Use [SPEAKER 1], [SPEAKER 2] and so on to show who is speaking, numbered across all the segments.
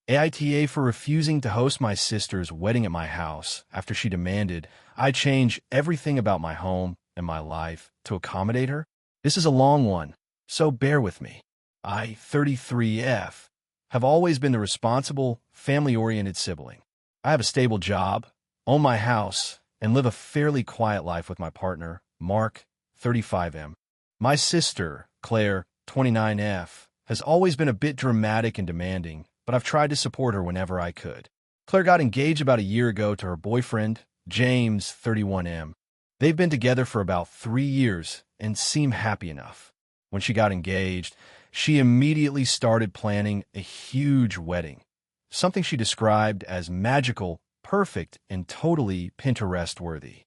[SPEAKER 1] AITA for refusing to host my sister's wedding at my house after she demanded I change everything about my home and my life to accommodate her. This is a long one, so bear with me. I, 33F, have always been the responsible, family-oriented sibling. I have a stable job, own my house, and live a fairly quiet life with my partner, Mark, 35M. My sister, Claire, 29F, has always been a bit dramatic and demanding, but I've tried to support her whenever I could. Claire got engaged about a year ago to her boyfriend, James, 31M. They've been together for about 3 years and seem happy enough. When she got engaged, she immediately started planning a huge wedding, something she described as magical, perfect, and totally Pinterest-worthy.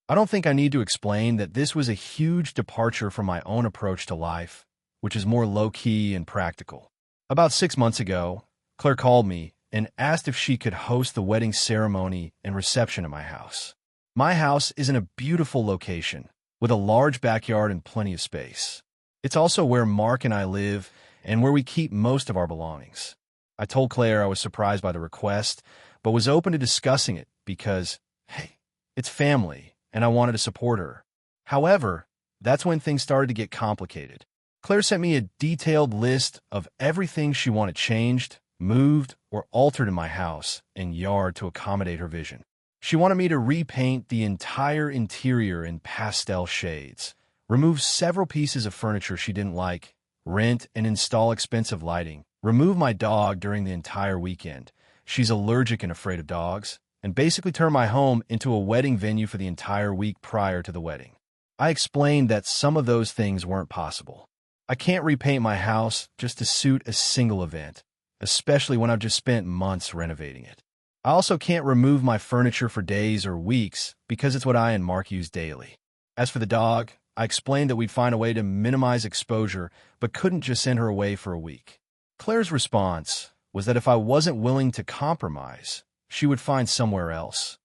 [SPEAKER 1] I don't think I need to explain that this was a huge departure from my own approach to life, which is more low-key and practical. About 6 months ago, Claire called me and asked if she could host the wedding ceremony and reception at my house. My house is in a beautiful location, with a large backyard and plenty of space. It's also where Mark and I live and where we keep most of our belongings. I told Claire I was surprised by the request, but was open to discussing it because, hey, it's family, and I wanted to support her. However, that's when things started to get complicated. Claire sent me a detailed list of everything she wanted changed, moved, or altered in my house and yard to accommodate her vision. She wanted me to repaint the entire interior in pastel shades, remove several pieces of furniture she didn't like, rent and install expensive lighting, remove my dog during the entire weekend. She's allergic and afraid of dogs, and basically turn my home into a wedding venue for the entire week prior to the wedding. I explained that some of those things weren't possible. I can't repaint my house just to suit a single event, especially when I've just spent months renovating it. I also can't remove my furniture for days or weeks because it's what I and Mark use daily. As for the dog, I explained that we'd find a way to minimize exposure, but couldn't just send her away for a week. Claire's response was that if I wasn't willing to compromise, she would find somewhere else,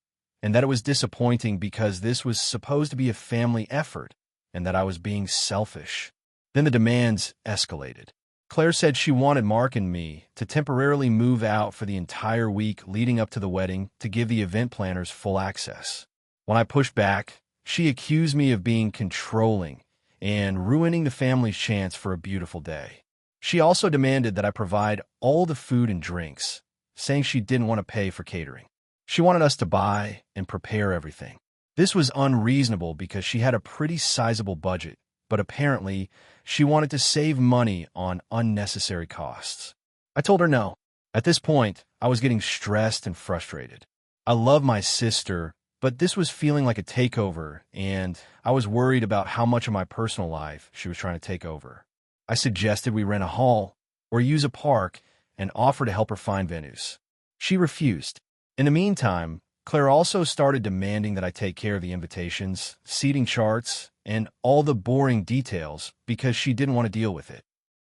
[SPEAKER 1] and that it was disappointing because this was supposed to be a family effort, and that I was being selfish. Then the demands escalated. Claire said she wanted Mark and me to temporarily move out for the entire week leading up to the wedding to give the event planners full access. When I pushed back, she accused me of being controlling and ruining the family's chance for a beautiful day. She also demanded that I provide all the food and drinks, saying she didn't want to pay for catering. She wanted us to buy and prepare everything. This was unreasonable because she had a pretty sizable budget, but apparently she wanted to save money on unnecessary costs. I told her no. At this point, I was getting stressed and frustrated. I love my sister, but this was feeling like a takeover, and I was worried about how much of my personal life she was trying to take over. I suggested we rent a hall or use a park and offer to help her find venues. She refused. In the meantime, Claire also started demanding that I take care of the invitations, seating charts, and all the boring details because she didn't want to deal with it.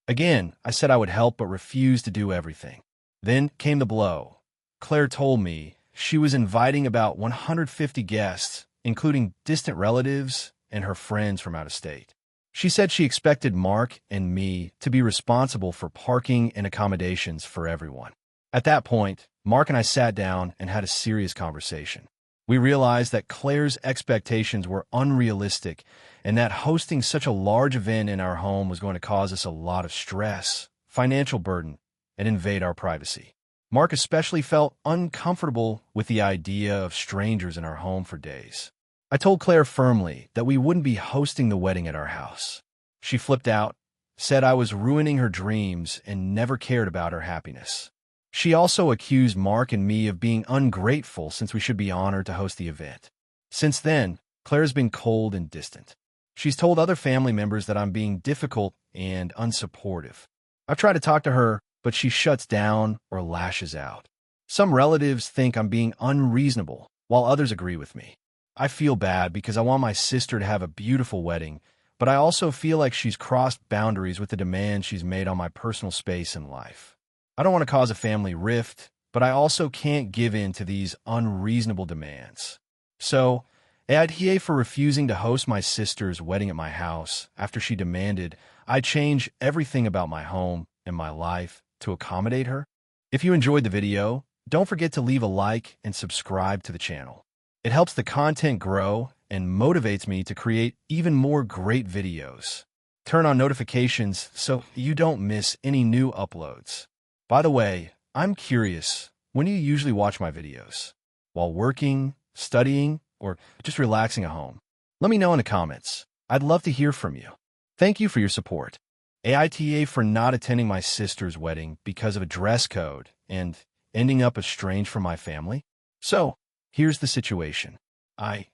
[SPEAKER 1] Again, I said I would help but refused to do everything. Then came the blow. Claire told me she was inviting about 150 guests, including distant relatives and her friends from out of state. She said she expected Mark and me to be responsible for parking and accommodations for everyone. At that point, Mark and I sat down and had a serious conversation. We realized that Claire's expectations were unrealistic and that hosting such a large event in our home was going to cause us a lot of stress, financial burden, and invade our privacy. Mark especially felt uncomfortable with the idea of strangers in our home for days. I told Claire firmly that we wouldn't be hosting the wedding at our house. She flipped out, said I was ruining her dreams and never cared about her happiness. She also accused Mark and me of being ungrateful since we should be honored to host the event. Since then, Claire's been cold and distant. She's told other family members that I'm being difficult and unsupportive. I've tried to talk to her, but she shuts down or lashes out. Some relatives think I'm being unreasonable, while others agree with me. I feel bad because I want my sister to have a beautiful wedding, but I also feel like she's crossed boundaries with the demands she's made on my personal space and life. I don't want to cause a family rift, but I also can't give in to these unreasonable demands. So, AITA for refusing to host my sister's wedding at my house after she demanded I change everything about my home and my life to accommodate her. If you enjoyed the video, don't forget to leave a like and subscribe to the channel. It helps the content grow and motivates me to create even more great videos. Turn on notifications so you don't miss any new uploads. By the way, I'm curious, when do you usually watch my videos? While working, studying, or just relaxing at home? Let me know in the comments. I'd love to hear from you. Thank you for your support. AITA for not attending my sister's wedding because of a dress code and ending up estranged from my family. So, here's the situation. I,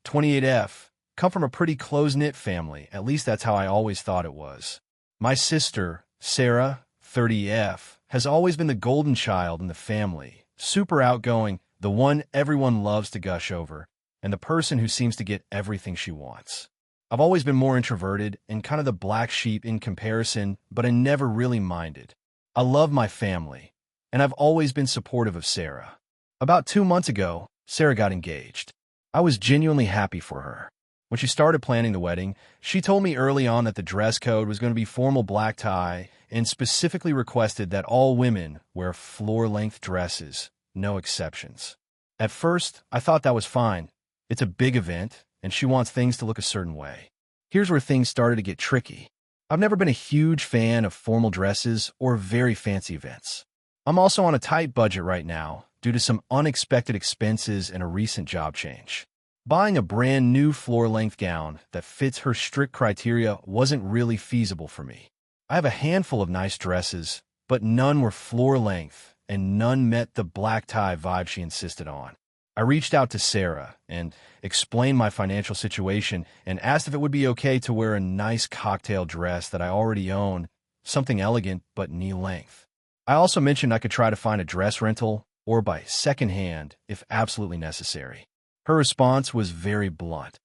[SPEAKER 1] 28F, come from a pretty close-knit family. At least that's how I always thought it was. My sister, Sarah, 30F, has always been the golden child in the family, super outgoing, the one everyone loves to gush over, and the person who seems to get everything she wants. I've always been more introverted and kind of the black sheep in comparison, but I never really minded. I love my family, and I've always been supportive of Sarah. About 2 months ago, Sarah got engaged. I was genuinely happy for her. When she started planning the wedding, she told me early on that the dress code was going to be formal black tie and specifically requested that all women wear floor-length dresses, no exceptions. At first, I thought that was fine. It's a big event, and she wants things to look a certain way. Here's where things started to get tricky. I've never been a huge fan of formal dresses or very fancy events. I'm also on a tight budget right now due to some unexpected expenses and a recent job change. Buying a brand new floor-length gown that fits her strict criteria wasn't really feasible for me. I have a handful of nice dresses, but none were floor-length, and none met the black tie vibe she insisted on. I reached out to Sarah and explained my financial situation and asked if it would be okay to wear a nice cocktail dress that I already own, something elegant but knee-length. I also mentioned I could try to find a dress rental or buy secondhand if absolutely necessary. Her response was very blunt.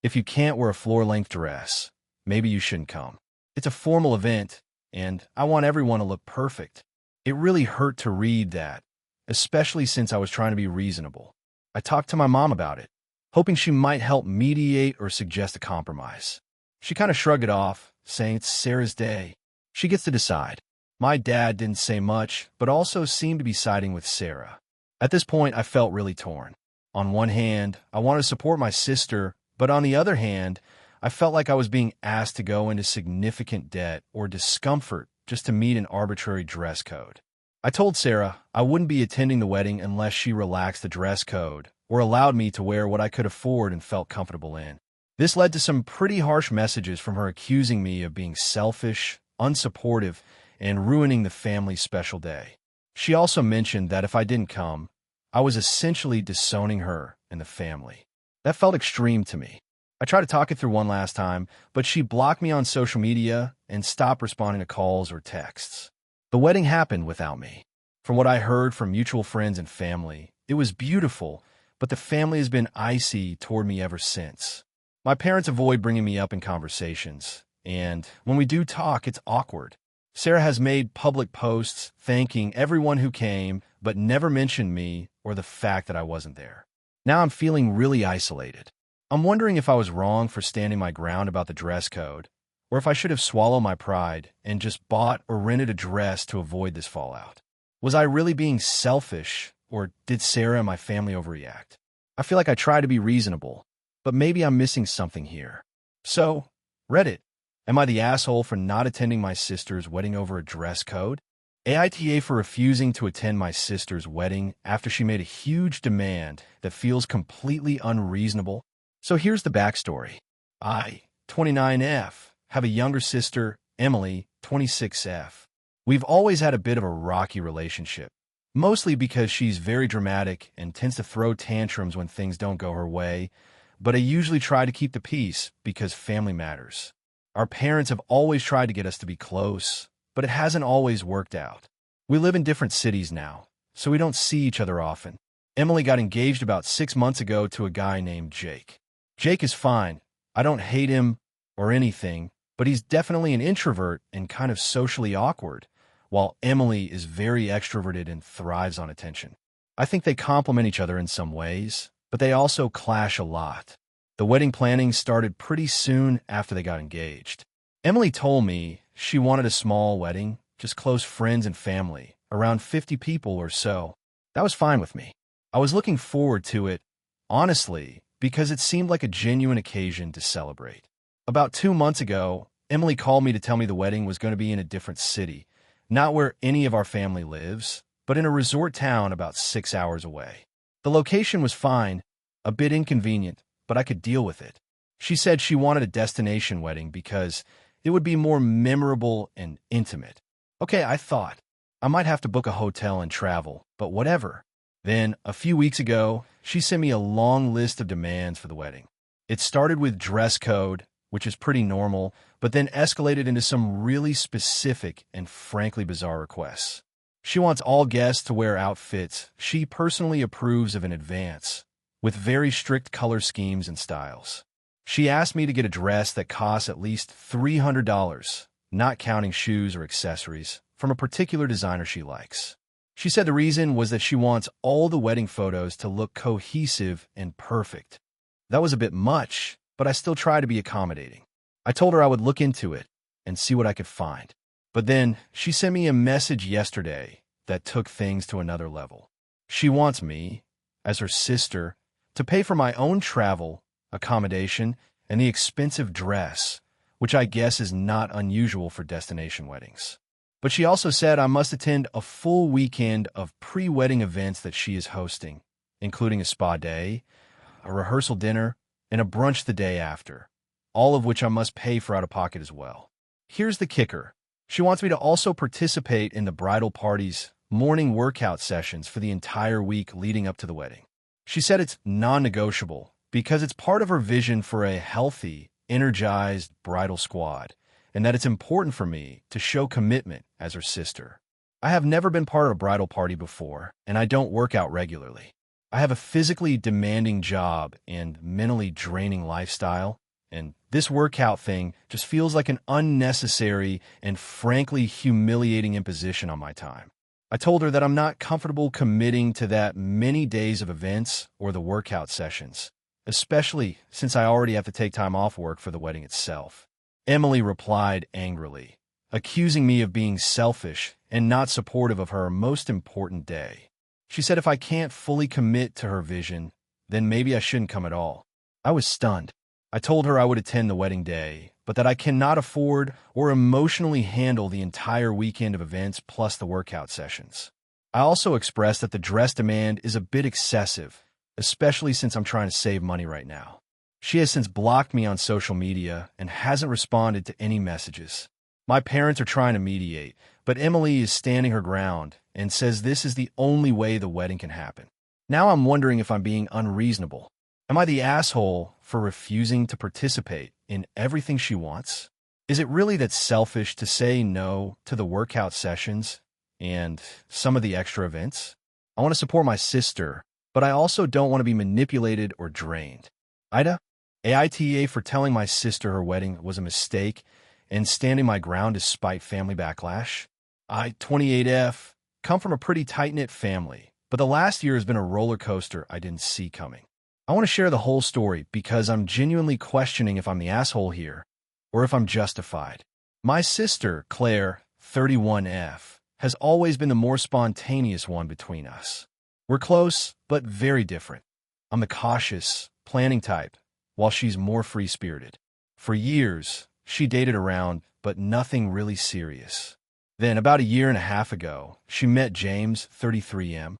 [SPEAKER 1] If you can't wear a floor-length dress, maybe you shouldn't come. It's a formal event, and I want everyone to look perfect. It really hurt to read that, especially since I was trying to be reasonable. I talked to my mom about it, hoping she might help mediate or suggest a compromise. She kind of shrugged it off, saying it's Sarah's day. She gets to decide. My dad didn't say much, but also seemed to be siding with Sarah. At this point, I felt really torn. On one hand, I wanted to support my sister, but on the other hand, I felt like I was being asked to go into significant debt or discomfort just to meet an arbitrary dress code. I told Sarah I wouldn't be attending the wedding unless she relaxed the dress code or allowed me to wear what I could afford and felt comfortable in. This led to some pretty harsh messages from her accusing me of being selfish, unsupportive, and ruining the family's special day. She also mentioned that if I didn't come, I was essentially disowning her and the family. That felt extreme to me. I tried to talk it through one last time, but she blocked me on social media and stopped responding to calls or texts. The wedding happened without me. From what I heard from mutual friends and family, it was beautiful, but the family has been icy toward me ever since. My parents avoid bringing me up in conversations, and when we do talk, it's awkward. Sarah has made public posts thanking everyone who came, but never mentioned me or the fact that I wasn't there. Now I'm feeling really isolated. I'm wondering if I was wrong for standing my ground about the dress code, or if I should have swallowed my pride and just bought or rented a dress to avoid this fallout. Was I really being selfish, or did Sarah and my family overreact? I feel like I try to be reasonable, but maybe I'm missing something here. So, Reddit, am I the asshole for not attending my sister's wedding over a dress code? AITA for refusing to attend my sister's wedding after she made a huge demand that feels completely unreasonable? So here's the backstory. I, 29F, have a younger sister, Emily, 26F. We've always had a bit of a rocky relationship, mostly because she's very dramatic and tends to throw tantrums when things don't go her way, but I usually try to keep the peace because family matters. Our parents have always tried to get us to be close, but it hasn't always worked out. We live in different cities now, so we don't see each other often. Emily got engaged about 6 months ago to a guy named Jake. Jake is fine. I don't hate him or anything, but he's definitely an introvert and kind of socially awkward, while Emily is very extroverted and thrives on attention. I think they complement each other in some ways, but they also clash a lot. The wedding planning started pretty soon after they got engaged. Emily told me she wanted a small wedding, just close friends and family, around 50 people or so. That was fine with me. I was looking forward to it, honestly, because it seemed like a genuine occasion to celebrate. About 2 months ago, Emily called me to tell me the wedding was going to be in a different city, not where any of our family lives, but in a resort town about 6 hours away. The location was fine, a bit inconvenient, but I could deal with it. She said she wanted a destination wedding because it would be more memorable and intimate. Okay, I thought. I might have to book a hotel and travel, but whatever. Then, a few weeks ago, she sent me a long list of demands for the wedding. It started with dress code, which is pretty normal, but then escalated into some really specific and frankly bizarre requests. She wants all guests to wear outfits she personally approves of in advance, with very strict color schemes and styles. She asked me to get a dress that costs at least $300, not counting shoes or accessories, from a particular designer she likes. She said the reason was that she wants all the wedding photos to look cohesive and perfect. That was a bit much, but I still try to be accommodating. I told her I would look into it and see what I could find. But then she sent me a message yesterday that took things to another level. She wants me, as her sister, to pay for my own travel, accommodation, and the expensive dress, which I guess is not unusual for destination weddings. But she also said I must attend a full weekend of pre-wedding events that she is hosting, including a spa day, a rehearsal dinner, and a brunch the day after, all of which I must pay for out of pocket as well. Here's the kicker. She wants me to also participate in the bridal party's morning workout sessions for the entire week leading up to the wedding. She said it's non-negotiable because it's part of her vision for a healthy, energized bridal squad, and that it's important for me to show commitment as her sister. I have never been part of a bridal party before, and I don't work out regularly. I have a physically demanding job and mentally draining lifestyle, and this workout thing just feels like an unnecessary and frankly humiliating imposition on my time. I told her that I'm not comfortable committing to that many days of events or the workout sessions, especially since I already have to take time off work for the wedding itself. Emily replied angrily, accusing me of being selfish and not supportive of her most important day. She said if I can't fully commit to her vision, then maybe I shouldn't come at all. I was stunned. I told her I would attend the wedding day, but that I cannot afford or emotionally handle the entire weekend of events plus the workout sessions. I also expressed that the dress demand is a bit excessive, especially since I'm trying to save money right now. She has since blocked me on social media and hasn't responded to any messages. My parents are trying to mediate, but Emily is standing her ground and says this is the only way the wedding can happen. Now I'm wondering if I'm being unreasonable. Am I the asshole for refusing to participate in everything she wants? Is it really that selfish to say no to the workout sessions and some of the extra events? I want to support my sister, but I also don't want to be manipulated or drained. AITA for telling my sister her wedding was a mistake and standing my ground despite family backlash. I, 28F, come from a pretty tight-knit family, but the last year has been a roller coaster I didn't see coming. I want to share the whole story because I'm genuinely questioning if I'm the asshole here or if I'm justified. My sister, Claire, 31F, has always been the more spontaneous one between us. We're close, but very different. I'm the cautious, planning type, while she's more free-spirited. For years, she dated around, but nothing really serious. Then, about a year and a half ago, she met James, 33M.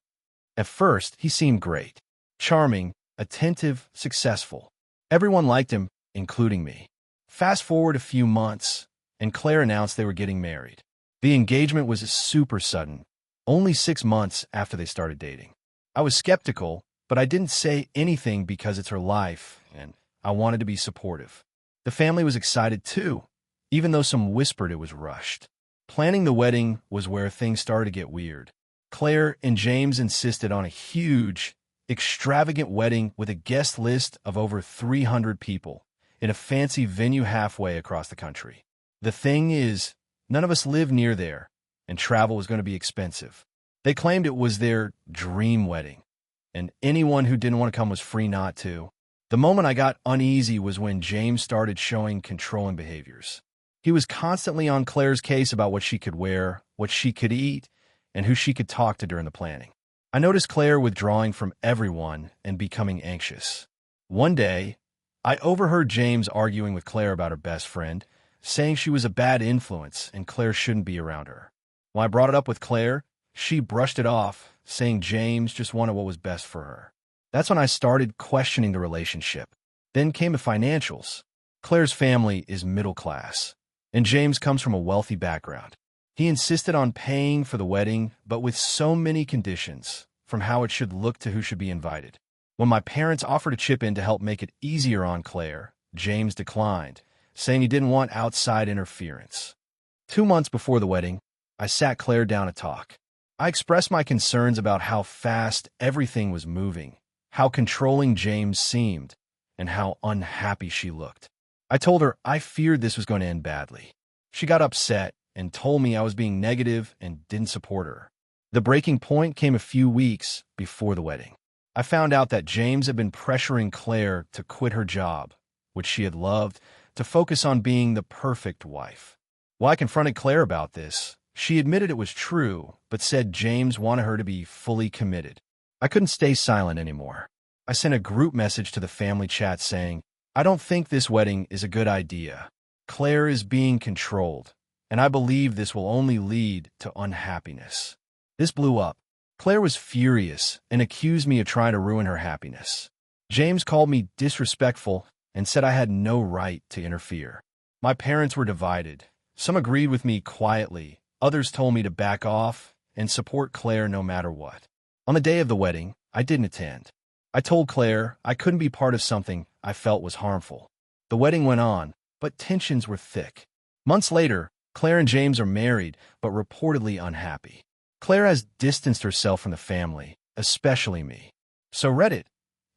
[SPEAKER 1] At first, he seemed great. Charming, attentive, successful. Everyone liked him, including me. Fast forward a few months, and Claire announced they were getting married. The engagement was super sudden, only 6 months after they started dating. I was skeptical, but I didn't say anything because it's her life, and I wanted to be supportive. The family was excited too, even though some whispered it was rushed. Planning the wedding was where things started to get weird. Claire and James insisted on a huge, extravagant wedding with a guest list of over 300 people in a fancy venue halfway across the country. The thing is, none of us live near there, and travel was going to be expensive. They claimed it was their dream wedding, and anyone who didn't want to come was free not to. The moment I got uneasy was when James started showing controlling behaviors. He was constantly on Claire's case about what she could wear, what she could eat, and who she could talk to during the planning. I noticed Claire withdrawing from everyone and becoming anxious. One day, I overheard James arguing with Claire about her best friend, saying she was a bad influence and Claire shouldn't be around her. When I brought it up with Claire, she brushed it off, saying James just wanted what was best for her. That's when I started questioning the relationship. Then came the financials. Claire's family is middle class, and James comes from a wealthy background. He insisted on paying for the wedding, but with so many conditions, from how it should look to who should be invited. When my parents offered to chip in to help make it easier on Claire, James declined, saying he didn't want outside interference. 2 months before the wedding, I sat Claire down to talk. I expressed my concerns about how fast everything was moving, how controlling James seemed, and how unhappy she looked. I told her I feared this was going to end badly. She got upset and told me I was being negative and didn't support her. The breaking point came a few weeks before the wedding. I found out that James had been pressuring Claire to quit her job, which she had loved, to focus on being the perfect wife. While I confronted Claire about this, she admitted it was true, but said James wanted her to be fully committed. I couldn't stay silent anymore. I sent a group message to the family chat saying, I don't think this wedding is a good idea. Claire is being controlled, and I believe this will only lead to unhappiness. This blew up. Claire was furious and accused me of trying to ruin her happiness. James called me disrespectful and said I had no right to interfere. My parents were divided. Some agreed with me quietly, others told me to back off and support Claire no matter what. On the day of the wedding, I didn't attend. I told Claire I couldn't be part of something I felt was harmful. The wedding went on, but tensions were thick. Months later, Claire and James are married, but reportedly unhappy. Claire has distanced herself from the family, especially me. So Reddit,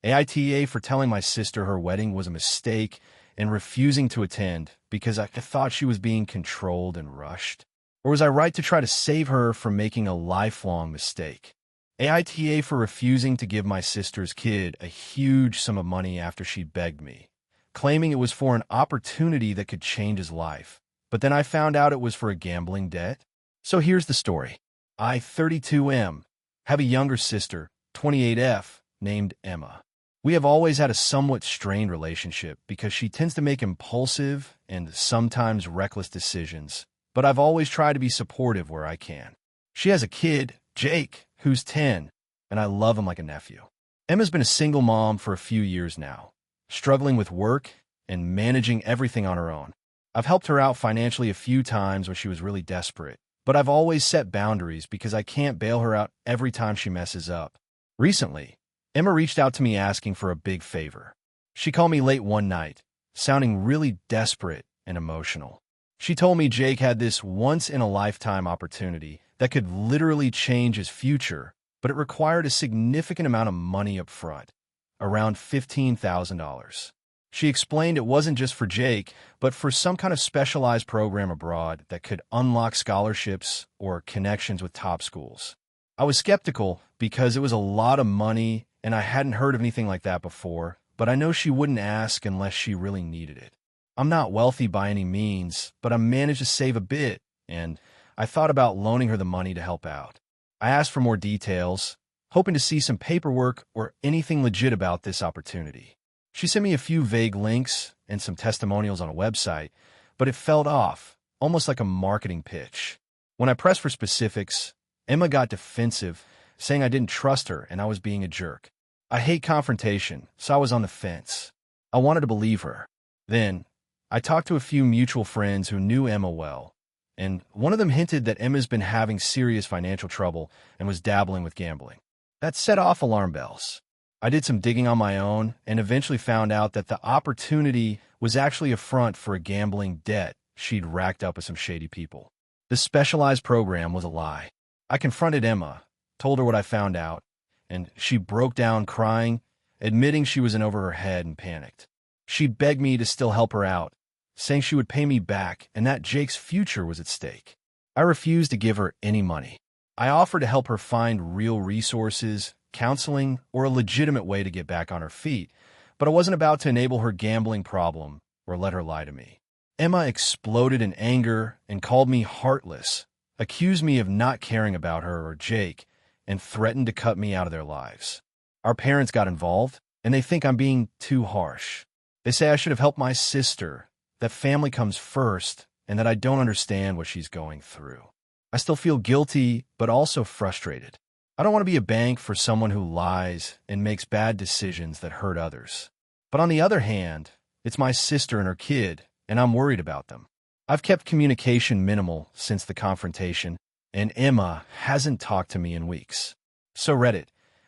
[SPEAKER 1] AITA for telling my sister her wedding was a mistake and refusing to attend because I thought she was being controlled and rushed. Or was I right to try to save her from making a lifelong mistake? AITA for refusing to give my sister's kid a huge sum of money after she begged me, claiming it was for an opportunity that could change his life. But then I found out it was for a gambling debt. So here's the story. I, 32M, have a younger sister, 28F, named Emma. We have always had a somewhat strained relationship because she tends to make impulsive and sometimes reckless decisions, but I've always tried to be supportive where I can. She has a kid, Jake, who's 10, and I love him like a nephew. Emma's been a single mom for a few years now, struggling with work and managing everything on her own. I've helped her out financially a few times when she was really desperate, but I've always set boundaries because I can't bail her out every time she messes up. Recently, Emma reached out to me asking for a big favor. She called me late one night, sounding really desperate and emotional. She told me Jake had this once-in-a-lifetime opportunity that could literally change his future, but it required a significant amount of money up front, around $15,000. She explained it wasn't just for Jake, but for some kind of specialized program abroad that could unlock scholarships or connections with top schools. I was skeptical because it was a lot of money and I hadn't heard of anything like that before, but I know she wouldn't ask unless she really needed it. I'm not wealthy by any means, but I managed to save a bit, and I thought about loaning her the money to help out. I asked for more details, hoping to see some paperwork or anything legit about this opportunity. She sent me a few vague links and some testimonials on a website, but it felt off, almost like a marketing pitch. When I pressed for specifics, Emma got defensive, saying I didn't trust her and I was being a jerk. I hate confrontation, so I was on the fence. I wanted to believe her. Then, I talked to a few mutual friends who knew Emma well, and one of them hinted that Emma's been having serious financial trouble and was dabbling with gambling. That set off alarm bells. I did some digging on my own and eventually found out that the opportunity was actually a front for a gambling debt she'd racked up with some shady people. The specialized program was a lie. I confronted Emma, told her what I found out, and she broke down crying, admitting she was in over her head and panicked. She begged me to still help her out, saying she would pay me back and that Jake's future was at stake. I refused to give her any money. I offered to help her find real resources, counseling, or a legitimate way to get back on her feet, but I wasn't about to enable her gambling problem or let her lie to me. Emma exploded in anger and called me heartless, accused me of not caring about her or Jake, and threatened to cut me out of their lives. Our parents got involved, and they think I'm being too harsh. They say I should have helped my sister, that family comes first, and that I don't understand what she's going through. I still feel guilty, but also frustrated. I don't want to be a bank for someone who lies and makes bad decisions that hurt others. But on the other hand, it's my sister and her kid, and I'm worried about them. I've kept communication minimal since the confrontation, and Emma hasn't talked to me in weeks. So Reddit,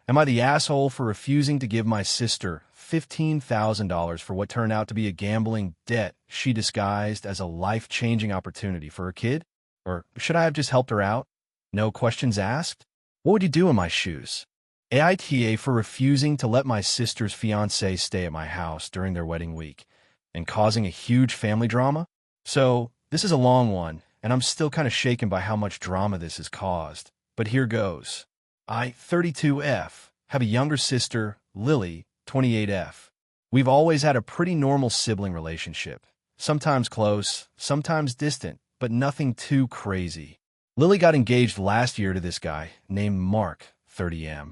[SPEAKER 1] am I the asshole for refusing to give my sister $15,000 for what turned out to be a gambling debt she disguised as a life-changing opportunity for her kid? Or should I have just helped her out? No questions asked? What would you do in my shoes? AITA for refusing to let my sister's fiancé stay at my house during their wedding week and causing a huge family drama? So, this is a long one, and I'm still kind of shaken by how much drama this has caused. But here goes. I, 32F, have a younger sister, Lily, 28F. We've always had a pretty normal sibling relationship. Sometimes close, sometimes distant, but nothing too crazy. Lily got engaged last year to this guy named Mark, 30M.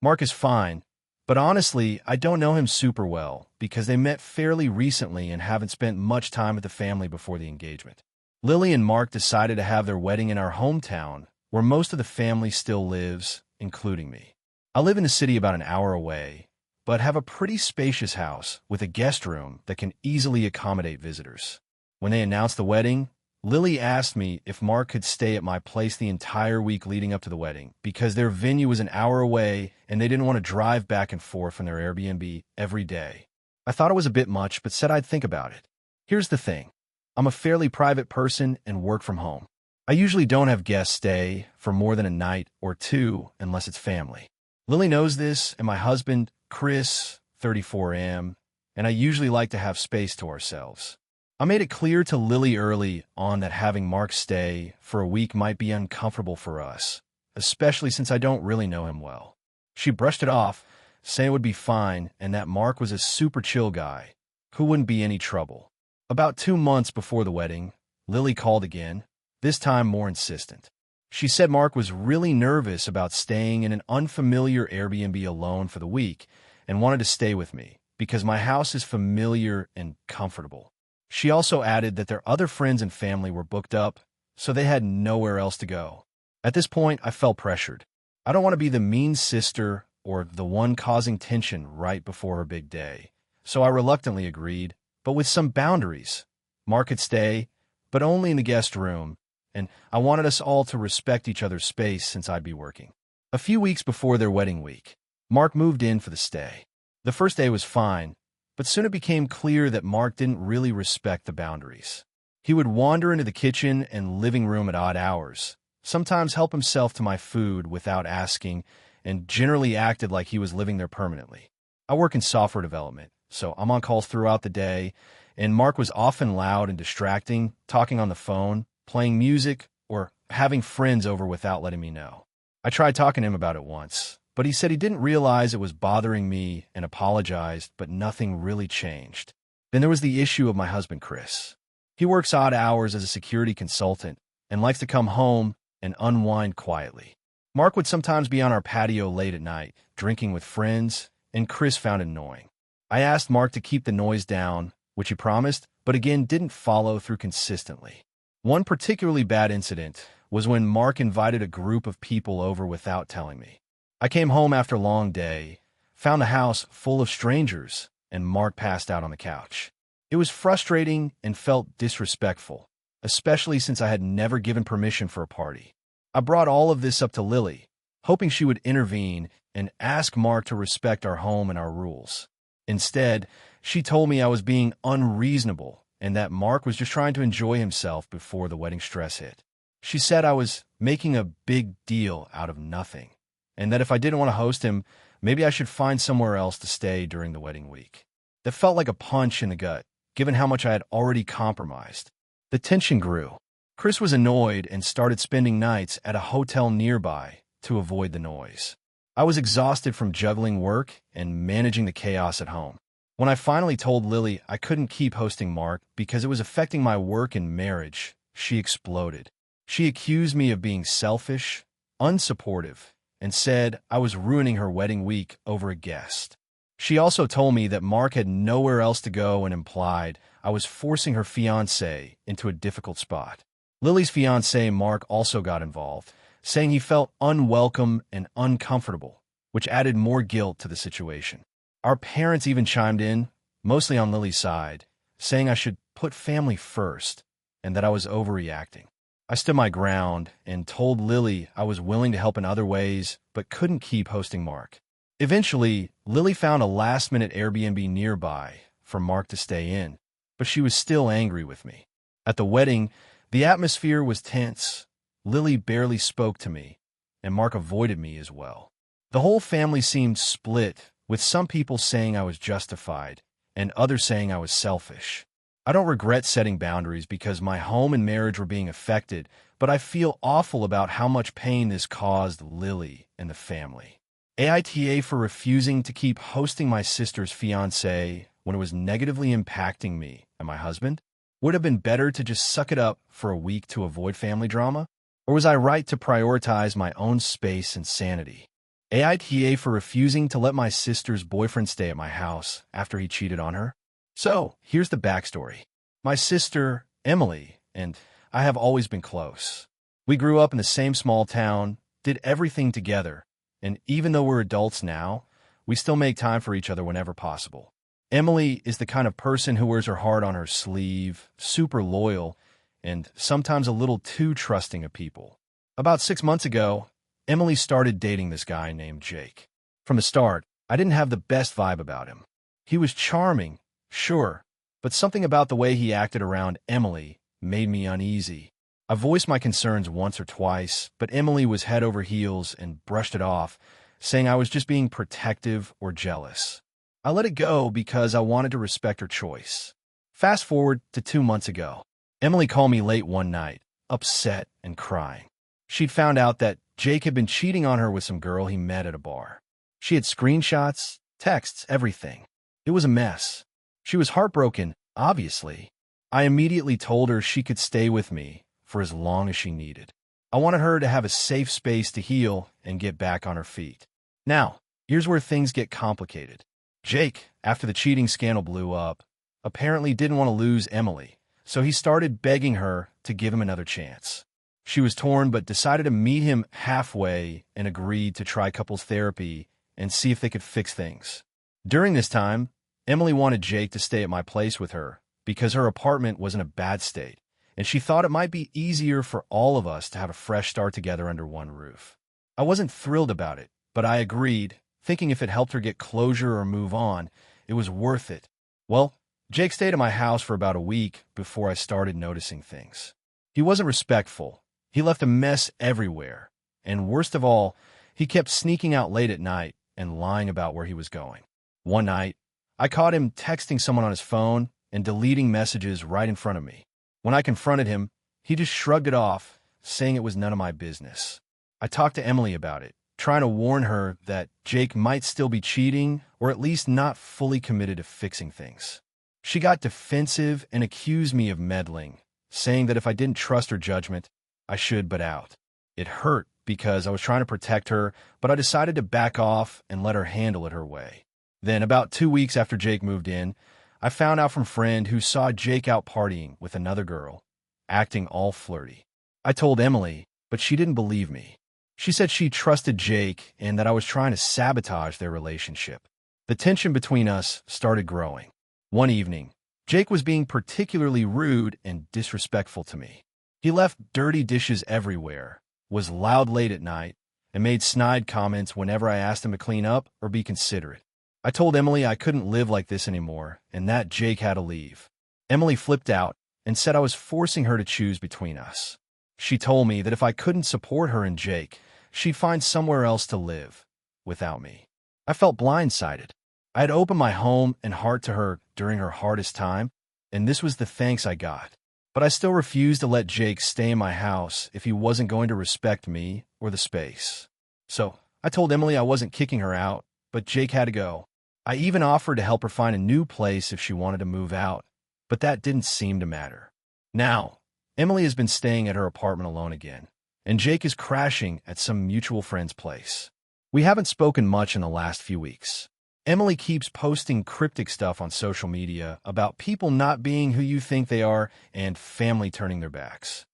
[SPEAKER 1] Mark is fine, but honestly, I don't know him super well because they met fairly recently and haven't spent much time with the family before the engagement. Lily and Mark decided to have their wedding in our hometown, where most of the family still lives, including me. I live in a city about an hour away, but have a pretty spacious house with a guest room that can easily accommodate visitors. When they announced the wedding, Lily asked me if Mark could stay at my place the entire week leading up to the wedding because their venue was an hour away and they didn't want to drive back and forth from their Airbnb every day. I thought it was a bit much, but said I'd think about it. Here's the thing. I'm a fairly private person and work from home. I usually don't have guests stay for more than a night or two unless it's family. Lily knows this, and my husband, Chris, 34M, and I usually like to have space to ourselves. I made it clear to Lily early on that having Mark stay for a week might be uncomfortable for us, especially since I don't really know him well. She brushed it off, saying it would be fine and that Mark was a super chill guy who wouldn't be any trouble. About 2 months before the wedding, Lily called again, this time more insistent. She said Mark was really nervous about staying in an unfamiliar Airbnb alone for the week and wanted to stay with me because my house is familiar and comfortable. She also added that their other friends and family were booked up, so they had nowhere else to go. At this point, I felt pressured. I don't want to be the mean sister or the one causing tension right before her big day, so I reluctantly agreed, but with some boundaries. Mark could stay, but only in the guest room, and I wanted us all to respect each other's space since I'd be working. A few weeks before their wedding week, Mark moved in for the stay. The first day was fine, but soon it became clear that Mark didn't really respect the boundaries. He would wander into the kitchen and living room at odd hours, sometimes help himself to my food without asking, and generally acted like he was living there permanently. I work in software development, so I'm on calls throughout the day, and Mark was often loud and distracting, talking on the phone, playing music, or having friends over without letting me know. I tried talking to him about it once, but he said he didn't realize it was bothering me and apologized, but nothing really changed. Then there was the issue of my husband, Chris. He works odd hours as a security consultant and likes to come home and unwind quietly. Mark would sometimes be on our patio late at night, drinking with friends, and Chris found it annoying. I asked Mark to keep the noise down, which he promised, but again didn't follow through consistently. One particularly bad incident was when Mark invited a group of people over without telling me. I came home after a long day, found the house full of strangers, and Mark passed out on the couch. It was frustrating and felt disrespectful, especially since I had never given permission for a party. I brought all of this up to Lily, hoping she would intervene and ask Mark to respect our home and our rules. Instead, she told me I was being unreasonable and that Mark was just trying to enjoy himself before the wedding stress hit. She said I was making a big deal out of nothing, and that if I didn't want to host him, maybe I should find somewhere else to stay during the wedding week. That felt like a punch in the gut, given how much I had already compromised. The tension grew. Chris was annoyed and started spending nights at a hotel nearby to avoid the noise. I was exhausted from juggling work and managing the chaos at home. When I finally told Lily I couldn't keep hosting Mark because it was affecting my work and marriage, she exploded. She accused me of being selfish, unsupportive, and said I was ruining her wedding week over a guest. She also told me that Mark had nowhere else to go and implied I was forcing her fiancé into a difficult spot. Lily's fiancé, Mark, also got involved, saying he felt unwelcome and uncomfortable, which added more guilt to the situation. Our parents even chimed in, mostly on Lily's side, saying I should put family first and that I was overreacting. I stood my ground and told Lily I was willing to help in other ways, but couldn't keep hosting Mark. Eventually, Lily found a last-minute Airbnb nearby for Mark to stay in, but she was still angry with me. At the wedding, the atmosphere was tense. Lily barely spoke to me, and Mark avoided me as well. The whole family seemed split, with some people saying I was justified and others saying I was selfish. I don't regret setting boundaries because my home and marriage were being affected, but I feel awful about how much pain this caused Lily and the family. AITA for refusing to keep hosting my sister's fiancé when it was negatively impacting me and my husband? Would it have been better to just suck it up for a week to avoid family drama? Or was I right to prioritize my own space and sanity? AITA for refusing to let my sister's boyfriend stay at my house after he cheated on her? So, here's the backstory. My sister, Emily, and I have always been close. We grew up in the same small town, did everything together, and even though we're adults now, we still make time for each other whenever possible. Emily is the kind of person who wears her heart on her sleeve, super loyal, and sometimes a little too trusting of people. About 6 months ago, Emily started dating this guy named Jake. From the start, I didn't have the best vibe about him. He was charming, sure, but something about the way he acted around Emily made me uneasy. I voiced my concerns once or twice, but Emily was head over heels and brushed it off, saying I was just being protective or jealous. I let it go because I wanted to respect her choice. Fast forward to 2 months ago. Emily called me late one night, upset and crying. She'd found out that Jake had been cheating on her with some girl he met at a bar. She had screenshots, texts, everything. It was a mess. She was heartbroken, obviously. I immediately told her she could stay with me for as long as she needed. I wanted her to have a safe space to heal and get back on her feet. Now, here's where things get complicated. Jake, after the cheating scandal blew up, apparently didn't want to lose Emily, so he started begging her to give him another chance. She was torn but decided to meet him halfway and agreed to try couples therapy and see if they could fix things. During this time, Emily wanted Jake to stay at my place with her because her apartment was in a bad state, and she thought it might be easier for all of us to have a fresh start together under one roof. I wasn't thrilled about it, but I agreed, thinking if it helped her get closure or move on, it was worth it. Well, Jake stayed at my house for about a week before I started noticing things. He wasn't respectful. He left a mess everywhere, and worst of all, he kept sneaking out late at night and lying about where he was going. One night, I caught him texting someone on his phone and deleting messages right in front of me. When I confronted him, he just shrugged it off, saying it was none of my business. I talked to Emily about it, trying to warn her that Jake might still be cheating or at least not fully committed to fixing things. She got defensive and accused me of meddling, saying that if I didn't trust her judgment, I should but out. It hurt because I was trying to protect her, but I decided to back off and let her handle it her way. Then, about 2 weeks after Jake moved in, I found out from a friend who saw Jake out partying with another girl, acting all flirty. I told Emily, but she didn't believe me. She said she trusted Jake and that I was trying to sabotage their relationship. The tension between us started growing. One evening, Jake was being particularly rude and disrespectful to me. He left dirty dishes everywhere, was loud late at night, and made snide comments whenever I asked him to clean up or be considerate. I told Emily I couldn't live like this anymore and that Jake had to leave. Emily flipped out and said I was forcing her to choose between us. She told me that if I couldn't support her and Jake, she'd find somewhere else to live without me. I felt blindsided. I had opened my home and heart to her during her hardest time, and this was the thanks I got. But I still refused to let Jake stay in my house if he wasn't going to respect me or the space. So I told Emily I wasn't kicking her out, but Jake had to go. I even offered to help her find a new place if she wanted to move out, but that didn't seem to matter. Now, Emily has been staying at her apartment alone again, and Jake is crashing at some mutual friend's place. We haven't spoken much in the last few weeks. Emily keeps posting cryptic stuff on social media about people not being who you think they are and family turning their backs.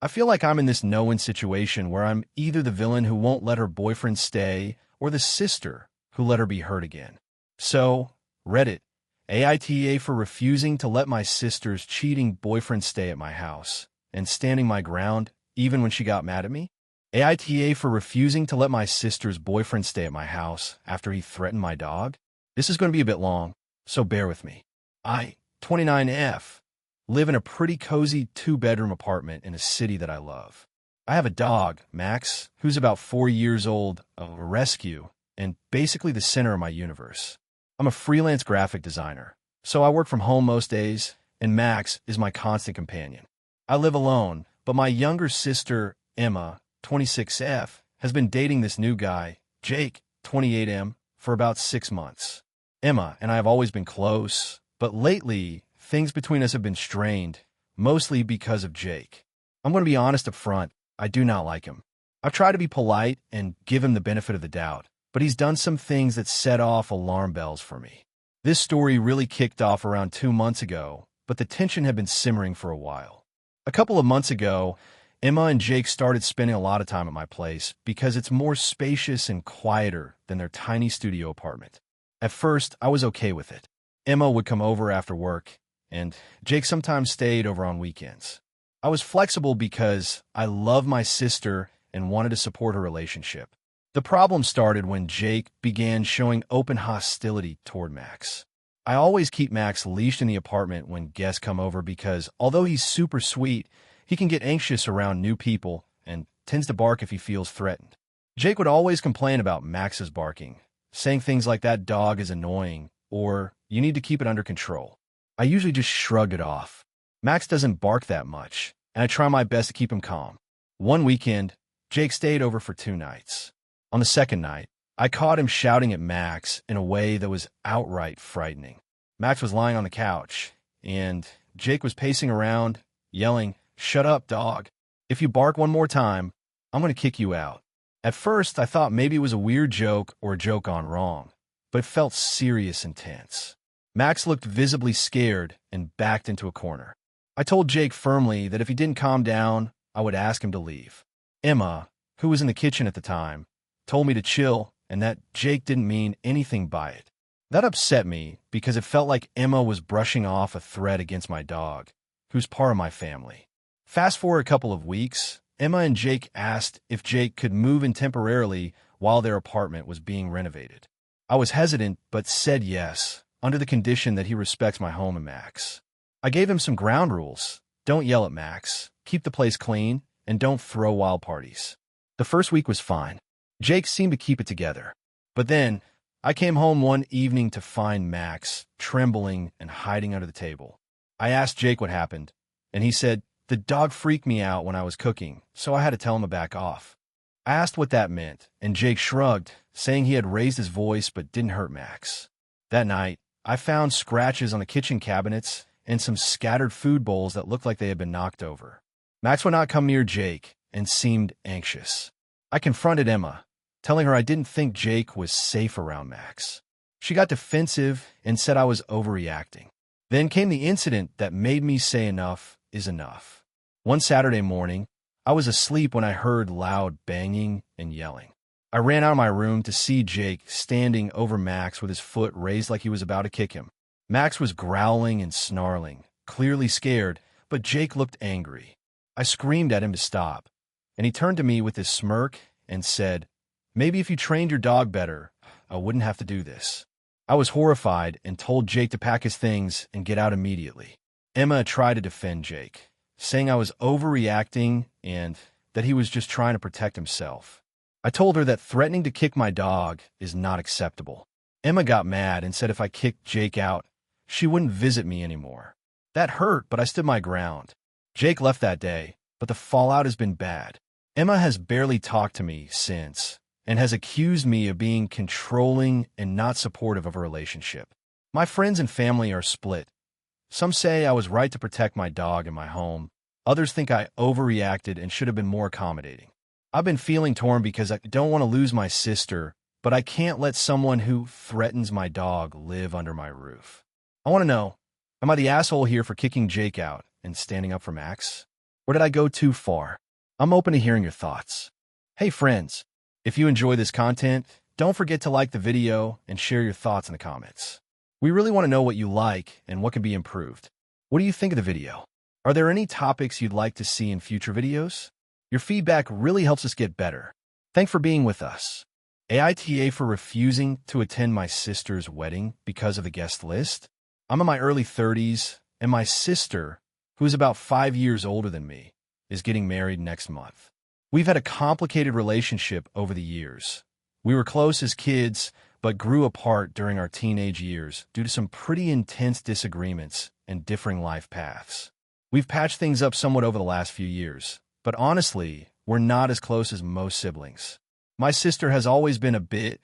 [SPEAKER 1] I feel like I'm in this no-win situation where I'm either the villain who won't let her boyfriend stay or the sister who let her be hurt again. So, Reddit, AITA for refusing to let my sister's cheating boyfriend stay at my house and standing my ground even when she got mad at me. AITA for refusing to let my sister's boyfriend stay at my house after he threatened my dog. This is going to be a bit long, so bear with me. I, 29F, live in a pretty cozy 2-bedroom apartment in a city that I love. I have a dog, Max, who's about 4 years old, a rescue, and basically the center of my universe. I'm a freelance graphic designer, so I work from home most days, and Max is my constant companion. I live alone, but my younger sister, Emma, 26F, has been dating this new guy, Jake, 28M, for about 6 months. Emma and I have always been close, but lately, things between us have been strained, mostly because of Jake. I'm going to be honest up front, I do not like him. I've tried to be polite and give him the benefit of the doubt, but he's done some things that set off alarm bells for me. This story really kicked off around 2 months ago, but the tension had been simmering for a while. A couple of months ago, Emma and Jake started spending a lot of time at my place because it's more spacious and quieter than their tiny studio apartment. At first, I was okay with it. Emma would come over after work, and Jake sometimes stayed over on weekends. I was flexible because I love my sister and wanted to support her relationship. The problem started when Jake began showing open hostility toward Max. I always keep Max leashed in the apartment when guests come over because, although he's super sweet, he can get anxious around new people and tends to bark if he feels threatened. Jake would always complain about Max's barking, saying things like that dog is annoying or you need to keep it under control. I usually just shrug it off. Max doesn't bark that much, and I try my best to keep him calm. One weekend, Jake stayed over for 2 nights. On the second night, I caught him shouting at Max in a way that was outright frightening. Max was lying on the couch, and Jake was pacing around, yelling, "Shut up, dog. If you bark one more time, I'm going to kick you out." At first, I thought maybe it was a weird joke or a joke gone wrong, but it felt serious and tense. Max looked visibly scared and backed into a corner. I told Jake firmly that if he didn't calm down, I would ask him to leave. Emma, who was in the kitchen at the time, told me to chill and that Jake didn't mean anything by it. That upset me because it felt like Emma was brushing off a threat against my dog, who's part of my family. Fast forward a couple of weeks, Emma and Jake asked if Jake could move in temporarily while their apartment was being renovated. I was hesitant, but said yes, under the condition that he respects my home and Max. I gave him some ground rules. Don't yell at Max, keep the place clean, and don't throw wild parties. The first week was fine. Jake seemed to keep it together. But then, I came home one evening to find Max trembling and hiding under the table. I asked Jake what happened, and he said, "The dog freaked me out when I was cooking, so I had to tell him to back off." I asked what that meant, and Jake shrugged, saying he had raised his voice but didn't hurt Max. That night, I found scratches on the kitchen cabinets and some scattered food bowls that looked like they had been knocked over. Max would not come near Jake and seemed anxious. I confronted Emma, telling her I didn't think Jake was safe around Max. She got defensive and said I was overreacting. Then came the incident that made me say enough is enough. One Saturday morning, I was asleep when I heard loud banging and yelling. I ran out of my room to see Jake standing over Max with his foot raised like he was about to kick him. Max was growling and snarling, clearly scared, but Jake looked angry. I screamed at him to stop, and he turned to me with his smirk and said, "Maybe if you trained your dog better, I wouldn't have to do this." I was horrified and told Jake to pack his things and get out immediately. Emma tried to defend Jake, saying I was overreacting and that he was just trying to protect himself. I told her that threatening to kick my dog is not acceptable. Emma got mad and said if I kicked Jake out, she wouldn't visit me anymore. That hurt, but I stood my ground. Jake left that day, but the fallout has been bad. Emma has barely talked to me since and has accused me of being controlling and not supportive of a relationship. My friends and family are split. Some say I was right to protect my dog and my home. Others think I overreacted and should have been more accommodating. I've been feeling torn because I don't want to lose my sister, but I can't let someone who threatens my dog live under my roof. I want to know, am I the asshole here for kicking Jake out and standing up for Max? Or did I go too far? I'm open to hearing your thoughts. Hey friends, if you enjoy this content, don't forget to like the video and share your thoughts in the comments. We really want to know what you like and what can be improved. What do you think of the video? Are there any topics you'd like to see in future videos? Your feedback really helps us get better. Thanks for being with us. AITA for refusing to attend my sister's wedding because of the guest list. I'm in my early 30s, and my sister, who is about 5 years older than me, is getting married next month. We've had a complicated relationship over the years. We were close as kids, but grew apart during our teenage years due to some pretty intense disagreements and differing life paths. We've patched things up somewhat over the last few years, but honestly, we're not as close as most siblings. My sister has always been a bit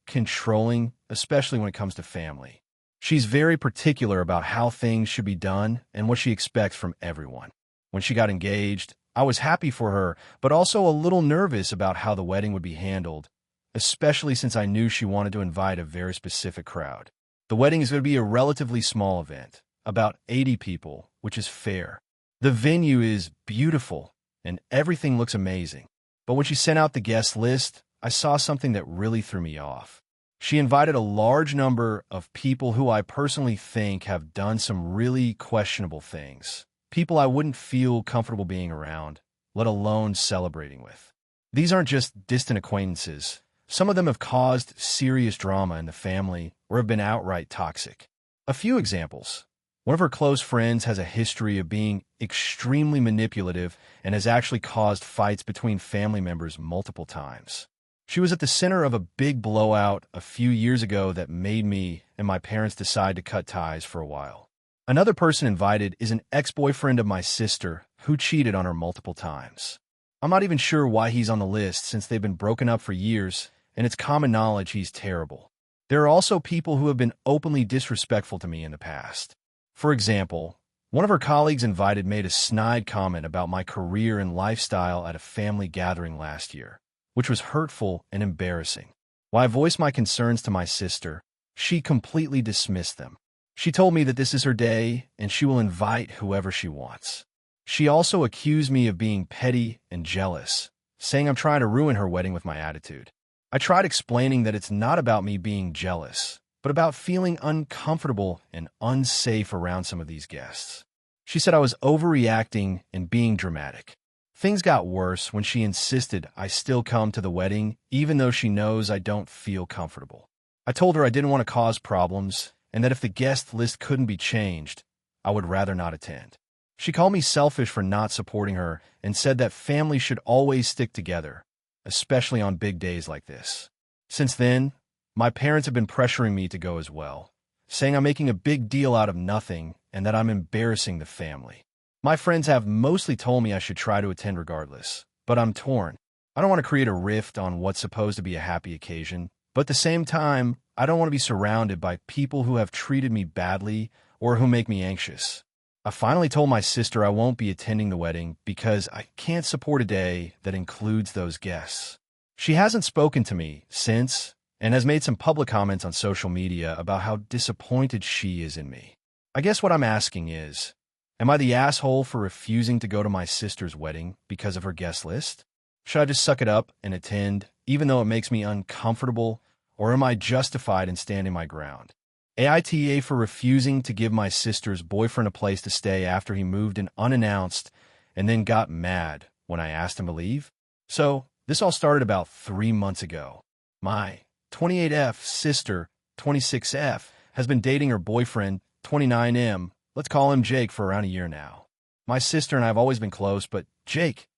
[SPEAKER 1] controlling, especially when it comes to family. She's very particular about how things should be done and what she expects from everyone. When she got engaged, I was happy for her, but also a little nervous about how the wedding would be handled, especially since I knew she wanted to invite a very specific crowd. The wedding is going to be a relatively small event, about 80 people, which is fair. The venue is beautiful, and everything looks amazing. But when she sent out the guest list, I saw something that really threw me off. She invited a large number of people who I personally think have done some really questionable things. People I wouldn't feel comfortable being around, let alone celebrating with. These aren't just distant acquaintances. Some of them have caused serious drama in the family or have been outright toxic. A few examples. One of her close friends has a history of being extremely manipulative and has actually caused fights between family members multiple times. She was at the center of a big blowout a few years ago that made me and my parents decide to cut ties for a while. Another person invited is an ex-boyfriend of my sister who cheated on her multiple times. I'm not even sure why he's on the list since they've been broken up for years, and it's common knowledge he's terrible. There are also people who have been openly disrespectful to me in the past. For example, one of her colleagues invited made a snide comment about my career and lifestyle at a family gathering last year, which was hurtful and embarrassing. While I voiced my concerns to my sister, she completely dismissed them. She told me that this is her day and she will invite whoever she wants. She also accused me of being petty and jealous, saying I'm trying to ruin her wedding with my attitude. I tried explaining that it's not about me being jealous, but about feeling uncomfortable and unsafe around some of these guests. She said I was overreacting and being dramatic. Things got worse when she insisted I still come to the wedding, even though she knows I don't feel comfortable. I told her I didn't want to cause problems, and that if the guest list couldn't be changed, I would rather not attend. She called me selfish for not supporting her and said that families should always stick together, especially on big days like this. Since then, my parents have been pressuring me to go as well, saying I'm making a big deal out of nothing and that I'm embarrassing the family. My friends have mostly told me I should try to attend regardless, but I'm torn. I don't want to create a rift on what's supposed to be a happy occasion, but at the same time, I don't want to be surrounded by people who have treated me badly or who make me anxious. I finally told my sister I won't be attending the wedding because I can't support a day that includes those guests. She hasn't spoken to me since and has made some public comments on social media about how disappointed she is in me. I guess what I'm asking is, am I the asshole for refusing to go to my sister's wedding because of her guest list? Should I just suck it up and attend, even though it makes me uncomfortable, or am I justified in standing my ground? AITA for refusing to give my sister's boyfriend a place to stay after he moved in unannounced and then got mad when I asked him to leave? So, this all started about 3 months ago. My 28F sister, 26F, has been dating her boyfriend, 29M, let's call him Jake, for around a year now. My sister and I have always been close, but Jake,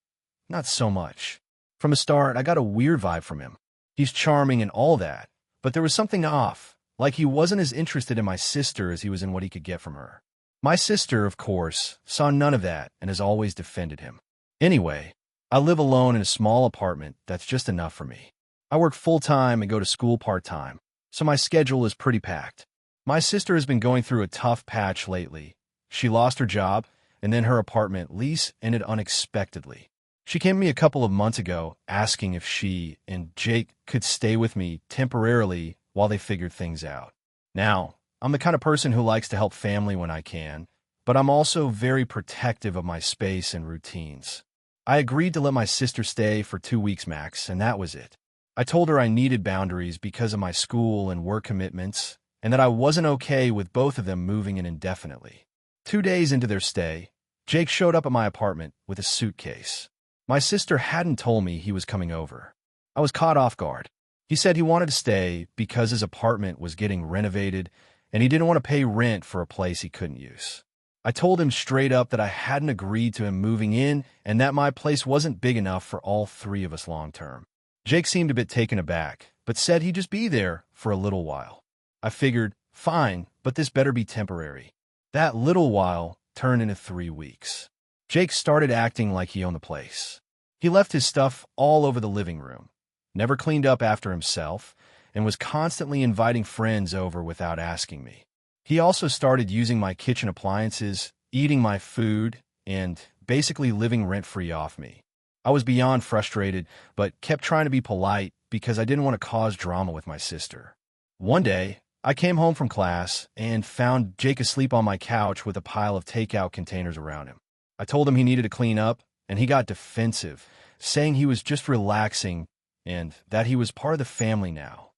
[SPEAKER 1] not so much. From the start, I got a weird vibe from him. He's charming and all that, but there was something off, like he wasn't as interested in my sister as he was in what he could get from her. My sister, of course, saw none of that and has always defended him. Anyway, I live alone in a small apartment that's just enough for me. I work full-time and go to school part-time, so my schedule is pretty packed. My sister has been going through a tough patch lately. She lost her job, and then her apartment lease ended unexpectedly. She came to me a couple of months ago asking if she and Jake could stay with me temporarily while they figured things out. Now, I'm the kind of person who likes to help family when I can, but I'm also very protective of my space and routines. I agreed to let my sister stay for 2 weeks max, and that was it. I told her I needed boundaries because of my school and work commitments, and that I wasn't okay with both of them moving in indefinitely. 2 days into their stay, Jake showed up at my apartment with a suitcase. My sister hadn't told me he was coming over. I was caught off guard. He said he wanted to stay because his apartment was getting renovated, and he didn't want to pay rent for a place he couldn't use. I told him straight up that I hadn't agreed to him moving in and that my place wasn't big enough for all three of us long term. Jake seemed a bit taken aback, but said he'd just be there for a little while. I figured, fine, but this better be temporary. That little while turned into 3 weeks. Jake started acting like he owned the place. He left his stuff all over the living room, never cleaned up after himself, and was constantly inviting friends over without asking me. He also started using my kitchen appliances, eating my food, and basically living rent-free off me. I was beyond frustrated, but kept trying to be polite because I didn't want to cause drama with my sister. One day, I came home from class and found Jake asleep on my couch with a pile of takeout containers around him. I told him he needed to clean up, and he got defensive, saying he was just relaxing and that he was part of the family now.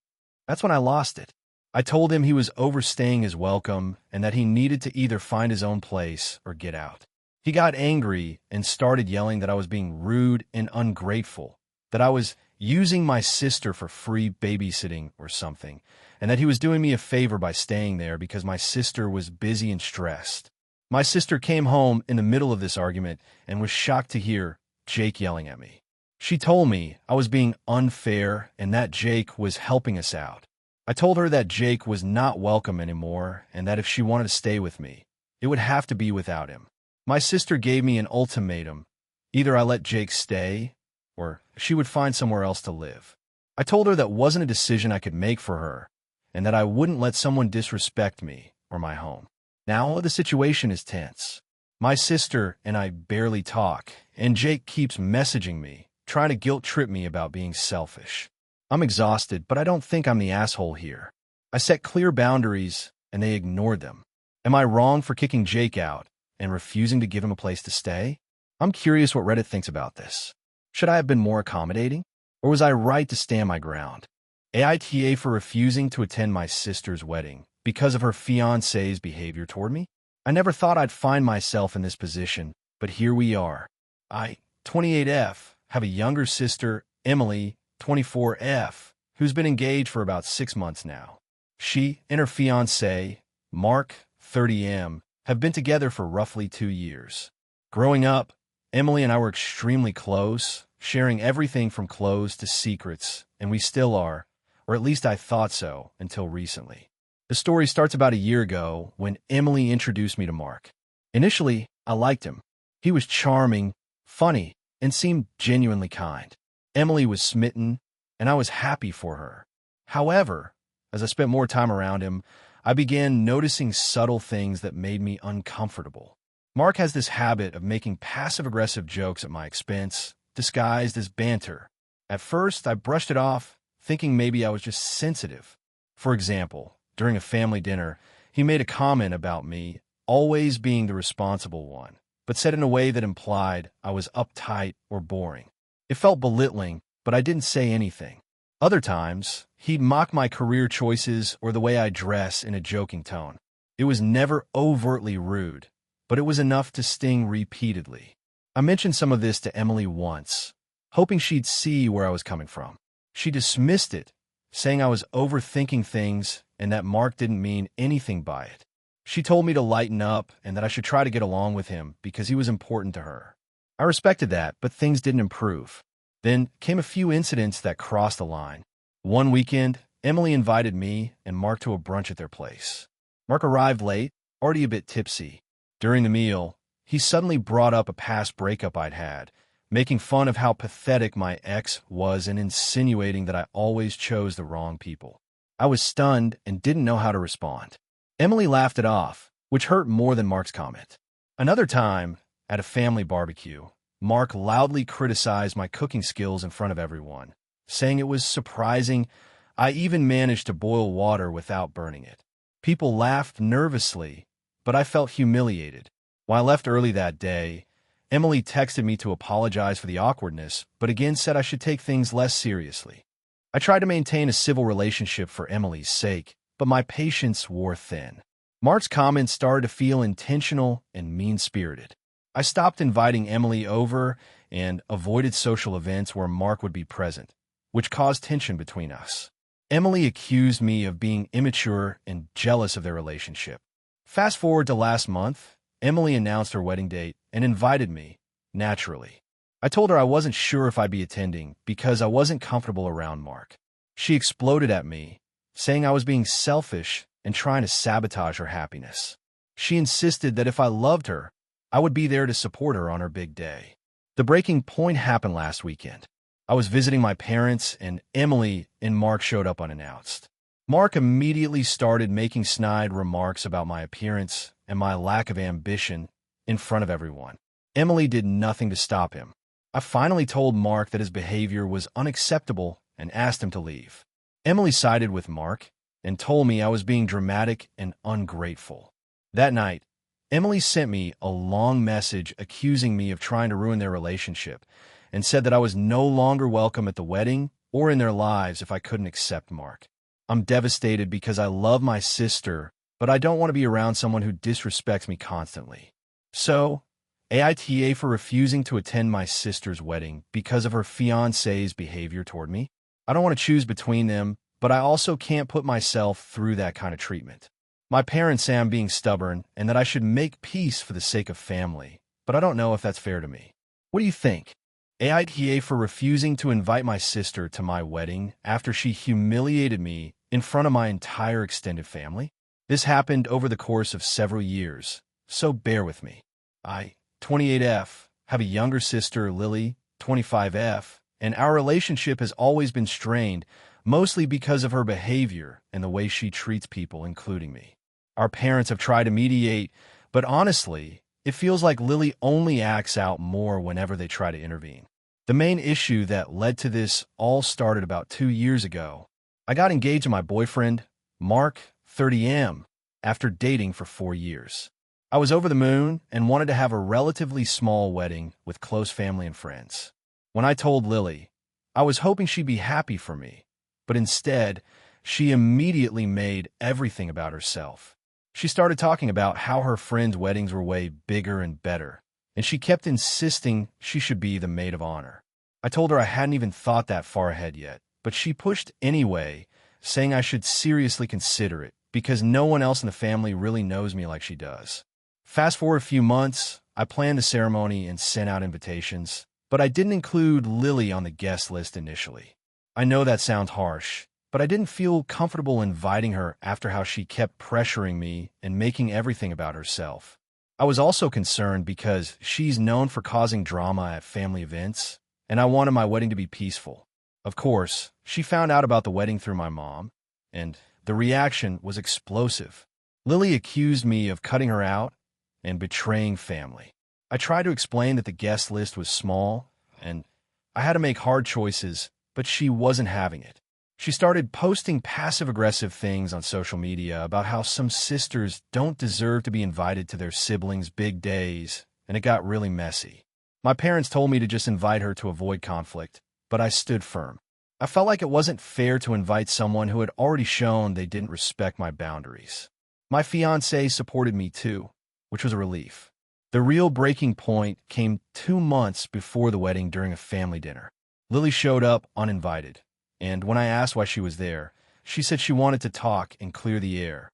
[SPEAKER 1] That's when I lost it. I told him he was overstaying his welcome and that he needed to either find his own place or get out. He got angry and started yelling that I was being rude and ungrateful, that I was using my sister for free babysitting or something, and that he was doing me a favor by staying there because my sister was busy and stressed. My sister came home in the middle of this argument and was shocked to hear Jake yelling at me. She told me I was being unfair and that Jake was helping us out. I told her that Jake was not welcome anymore and that if she wanted to stay with me, it would have to be without him. My sister gave me an ultimatum. Either I let Jake stay or she would find somewhere else to live. I told her that wasn't a decision I could make for her and that I wouldn't let someone disrespect me or my home. Now the situation is tense. My sister and I barely talk, and Jake keeps messaging me, trying to guilt-trip me about being selfish. I'm exhausted, but I don't think I'm the asshole here. I set clear boundaries, and they ignored them. Am I wrong for kicking Jake out and refusing to give him a place to stay? I'm curious what Reddit thinks about this. Should I have been more accommodating? Or was I right to stand my ground? AITA for refusing to attend my sister's wedding because of her fiancé's behavior toward me? I never thought I'd find myself in this position, but here we are. I, 28F, have a younger sister, Emily, 24F, who's been engaged for about 6 months now. She and her fiancé, Mark, 30M, have been together for roughly 2 years. Growing up, Emily and I were extremely close, sharing everything from clothes to secrets, and we still are, or at least I thought so until recently. The story starts about a year ago when Emily introduced me to Mark. Initially, I liked him. He was charming, funny, and seemed genuinely kind. Emily was smitten, and I was happy for her. However, as I spent more time around him, I began noticing subtle things that made me uncomfortable. Mark has this habit of making passive-aggressive jokes at my expense, disguised as banter. At first, I brushed it off, thinking maybe I was just sensitive. For example, during a family dinner, he made a comment about me always being the responsible one, but said in a way that implied I was uptight or boring. It felt belittling, but I didn't say anything. Other times, he'd mock my career choices or the way I dress in a joking tone. It was never overtly rude, but it was enough to sting repeatedly. I mentioned some of this to Emily once, hoping she'd see where I was coming from. She dismissed it, saying I was overthinking things and that Mark didn't mean anything by it. She told me to lighten up and that I should try to get along with him because he was important to her. I respected that, but things didn't improve. Then came a few incidents that crossed the line. One weekend, Emily invited me and Mark to a brunch at their place. Mark arrived late, already a bit tipsy. During the meal, he suddenly brought up a past breakup I'd had, making fun of how pathetic my ex was and insinuating that I always chose the wrong people. I was stunned and didn't know how to respond. Emily laughed it off, which hurt more than Mark's comment. Another time, at a family barbecue, Mark loudly criticized my cooking skills in front of everyone, saying it was surprising I even managed to boil water without burning it. People laughed nervously, but I felt humiliated. When I left early that day, Emily texted me to apologize for the awkwardness, but again said I should take things less seriously. I tried to maintain a civil relationship for Emily's sake, but my patience wore thin. Mark's comments started to feel intentional and mean-spirited. I stopped inviting Emily over and avoided social events where Mark would be present, which caused tension between us. Emily accused me of being immature and jealous of their relationship. Fast forward to last month, Emily announced her wedding date and invited me, naturally. I told her I wasn't sure if I'd be attending because I wasn't comfortable around Mark. She exploded at me, saying I was being selfish and trying to sabotage her happiness. She insisted that if I loved her, I would be there to support her on her big day. The breaking point happened last weekend. I was visiting my parents, and Emily and Mark showed up unannounced. Mark immediately started making snide remarks about my appearance and my lack of ambition in front of everyone. Emily did nothing to stop him. I finally told Mark that his behavior was unacceptable and asked him to leave. Emily sided with Mark and told me I was being dramatic and ungrateful. That night, Emily sent me a long message accusing me of trying to ruin their relationship and said that I was no longer welcome at the wedding or in their lives if I couldn't accept Mark. I'm devastated because I love my sister, but I don't want to be around someone who disrespects me constantly. So, AITA for refusing to attend my sister's wedding because of her fiancé's behavior toward me. I don't want to choose between them, but I also can't put myself through that kind of treatment. My parents say I'm being stubborn and that I should make peace for the sake of family, but I don't know if that's fair to me. What do you think? AITA for refusing to invite my sister to my wedding after she humiliated me in front of my entire extended family? This happened over the course of several years, so bear with me. I, 28F, have a younger sister, Lily, 25F, and our relationship has always been strained, mostly because of her behavior and the way she treats people, including me. Our parents have tried to mediate, but honestly, it feels like Lily only acts out more whenever they try to intervene. The main issue that led to this all started about 2 years ago. I got engaged to my boyfriend, Mark, 30M, after dating for 4 years. I was over the moon and wanted to have a relatively small wedding with close family and friends. When I told Lily, I was hoping she'd be happy for me, but instead, she immediately made everything about herself. She started talking about how her friends' weddings were way bigger and better, and she kept insisting she should be the maid of honor. I told her I hadn't even thought that far ahead yet, but she pushed anyway, saying I should seriously consider it because no one else in the family really knows me like she does. Fast forward a few months, I planned the ceremony and sent out invitations, but I didn't include Lily on the guest list initially. I know that sounds harsh, but I didn't feel comfortable inviting her after how she kept pressuring me and making everything about herself. I was also concerned because she's known for causing drama at family events, and I wanted my wedding to be peaceful. Of course, she found out about the wedding through my mom, and the reaction was explosive. Lily accused me of cutting her out and betraying family. I tried to explain that the guest list was small, and I had to make hard choices, but she wasn't having it. She started posting passive-aggressive things on social media about how some sisters don't deserve to be invited to their siblings' big days, and it got really messy. My parents told me to just invite her to avoid conflict, but I stood firm. I felt like it wasn't fair to invite someone who had already shown they didn't respect my boundaries. My fiancé supported me too, which was a relief. The real breaking point came 2 months before the wedding during a family dinner. Lily showed up uninvited, and when I asked why she was there, she said she wanted to talk and clear the air.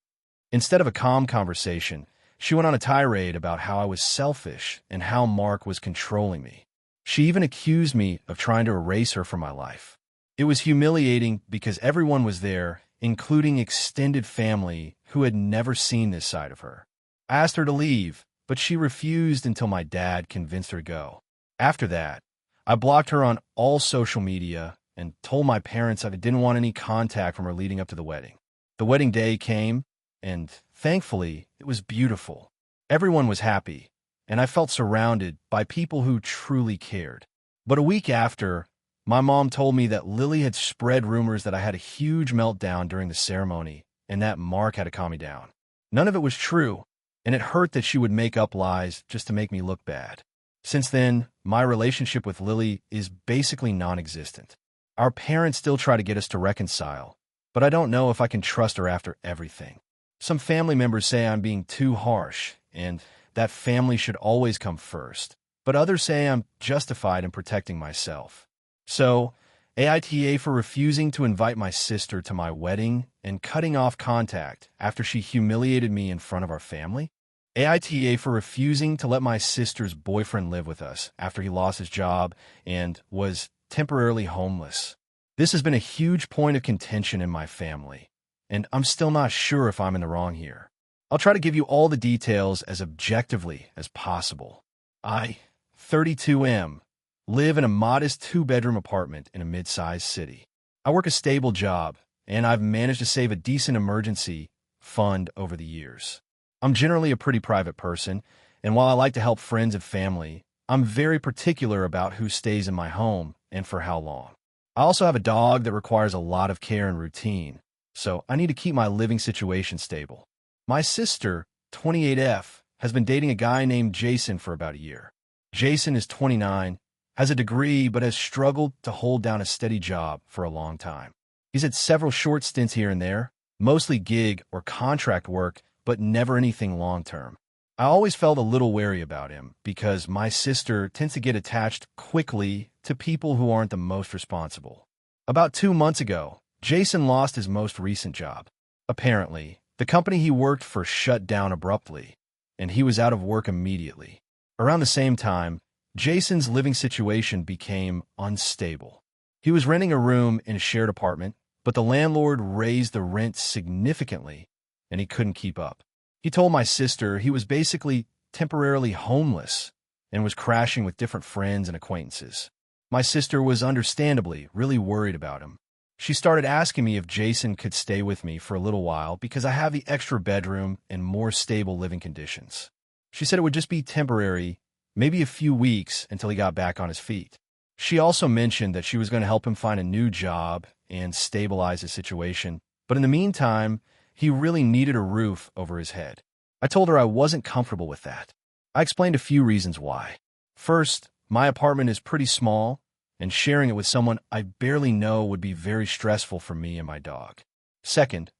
[SPEAKER 1] Instead of a calm conversation, she went on a tirade about how I was selfish and how Mark was controlling me. She even accused me of trying to erase her from my life. It was humiliating because everyone was there, including extended family who had never seen this side of her. I asked her to leave, but she refused until my dad convinced her to go. After that, I blocked her on all social media and told my parents I didn't want any contact from her leading up to the wedding. The wedding day came, and thankfully, it was beautiful. Everyone was happy, and I felt surrounded by people who truly cared. But a week after, my mom told me that Lily had spread rumors that I had a huge meltdown during the ceremony and that Mark had to calm me down. None of it was true, and it hurt that she would make up lies just to make me look bad. Since then, my relationship with Lily is basically non-existent. Our parents still try to get us to reconcile, but I don't know if I can trust her after everything. Some family members say I'm being too harsh and that family should always come first, but others say I'm justified in protecting myself. So, AITA for refusing to invite my sister to my wedding and cutting off contact after she humiliated me in front of our family. AITA for refusing to let my sister's boyfriend live with us after he lost his job and was temporarily homeless. This has been a huge point of contention in my family, and I'm still not sure if I'm in the wrong here. I'll try to give you all the details as objectively as possible. I, 32M, live in a modest 2-bedroom apartment in a mid-sized city. I work a stable job, and I've managed to save a decent emergency fund over the years. I'm generally a pretty private person, and while I like to help friends and family, I'm very particular about who stays in my home and for how long. I also have a dog that requires a lot of care and routine, so I need to keep my living situation stable. My sister, 28F, has been dating a guy named Jason for about a year. Jason is 29, has a degree, but has struggled to hold down a steady job for a long time. He's had several short stints here and there, mostly gig or contract work, but never anything long-term. I always felt a little wary about him because my sister tends to get attached quickly to people who aren't the most responsible. About 2 months ago, Jason lost his most recent job. Apparently, the company he worked for shut down abruptly, and he was out of work immediately. Around the same time, Jason's living situation became unstable. He was renting a room in a shared apartment, but the landlord raised the rent significantly, and he couldn't keep up. He told my sister he was basically temporarily homeless and was crashing with different friends and acquaintances. My sister was understandably really worried about him. She started asking me if Jason could stay with me for a little while because I have the extra bedroom and more stable living conditions. She said it would just be temporary, maybe a few weeks until he got back on his feet. She also mentioned that she was going to help him find a new job and stabilize his situation, but in the meantime, he really needed a roof over his head. I told her I wasn't comfortable with that. I explained a few reasons why. First, my apartment is pretty small, and sharing it with someone I barely know would be very stressful for me and my dog. Second,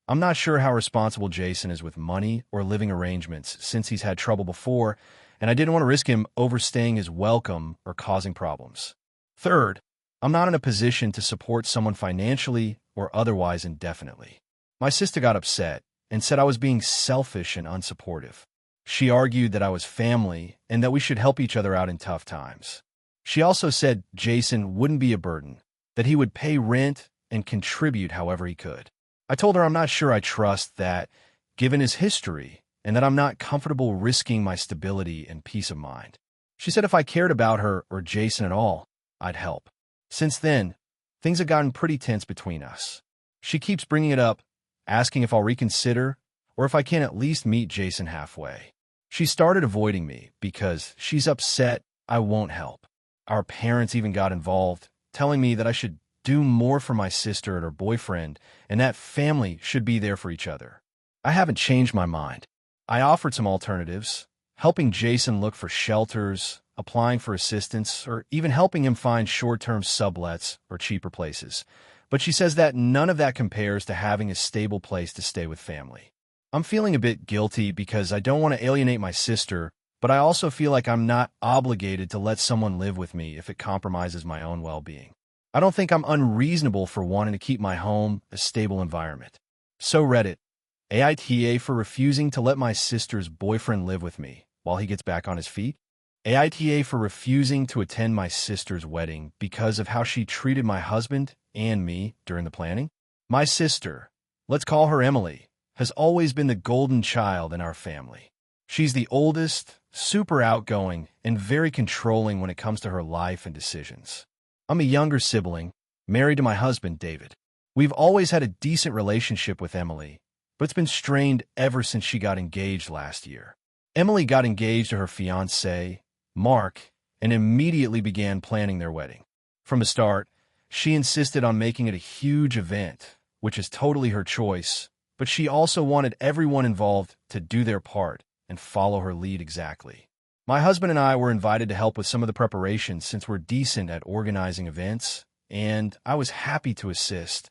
[SPEAKER 1] I'm not sure how responsible Jason is with money or living arrangements since he's had trouble before, and I didn't want to risk him overstaying his welcome or causing problems. Third, I'm not in a position to support someone financially or otherwise indefinitely. My sister got upset and said I was being selfish and unsupportive. She argued that I was family and that we should help each other out in tough times. She also said Jason wouldn't be a burden, that he would pay rent and contribute however he could. I told her I'm not sure I trust that, given his history, and that I'm not comfortable risking my stability and peace of mind. She said if I cared about her or Jason at all, I'd help. Since then, things have gotten pretty tense between us. She keeps bringing it up, asking if I'll reconsider or if I can at least meet Jason halfway. She started avoiding me because she's upset I won't help. Our parents even got involved, telling me that I should do more for my sister and her boyfriend and that family should be there for each other. I haven't changed my mind. I offered some alternatives, helping Jason look for shelters, applying for assistance, or even helping him find short-term sublets or cheaper places. But she says that none of that compares to having a stable place to stay with family. I'm feeling a bit guilty because I don't want to alienate my sister, but I also feel like I'm not obligated to let someone live with me if it compromises my own well-being. I don't think I'm unreasonable for wanting to keep my home a stable environment. So Reddit, AITA for refusing to let my sister's boyfriend live with me while he gets back on his feet. AITA for refusing to attend my sister's wedding because of how she treated my husband and me during the planning. My sister, let's call her Emily, has always been the golden child in our family. She's the oldest, super outgoing, and very controlling when it comes to her life and decisions. I'm a younger sibling, married to my husband, David. We've always had a decent relationship with Emily, but it's been strained ever since she got engaged last year. Emily got engaged to her fiancé, Mark, and immediately began planning their wedding. From the start, she insisted on making it a huge event, which is totally her choice, but she also wanted everyone involved to do their part and follow her lead exactly. My husband and I were invited to help with some of the preparations since we're decent at organizing events, and I was happy to assist,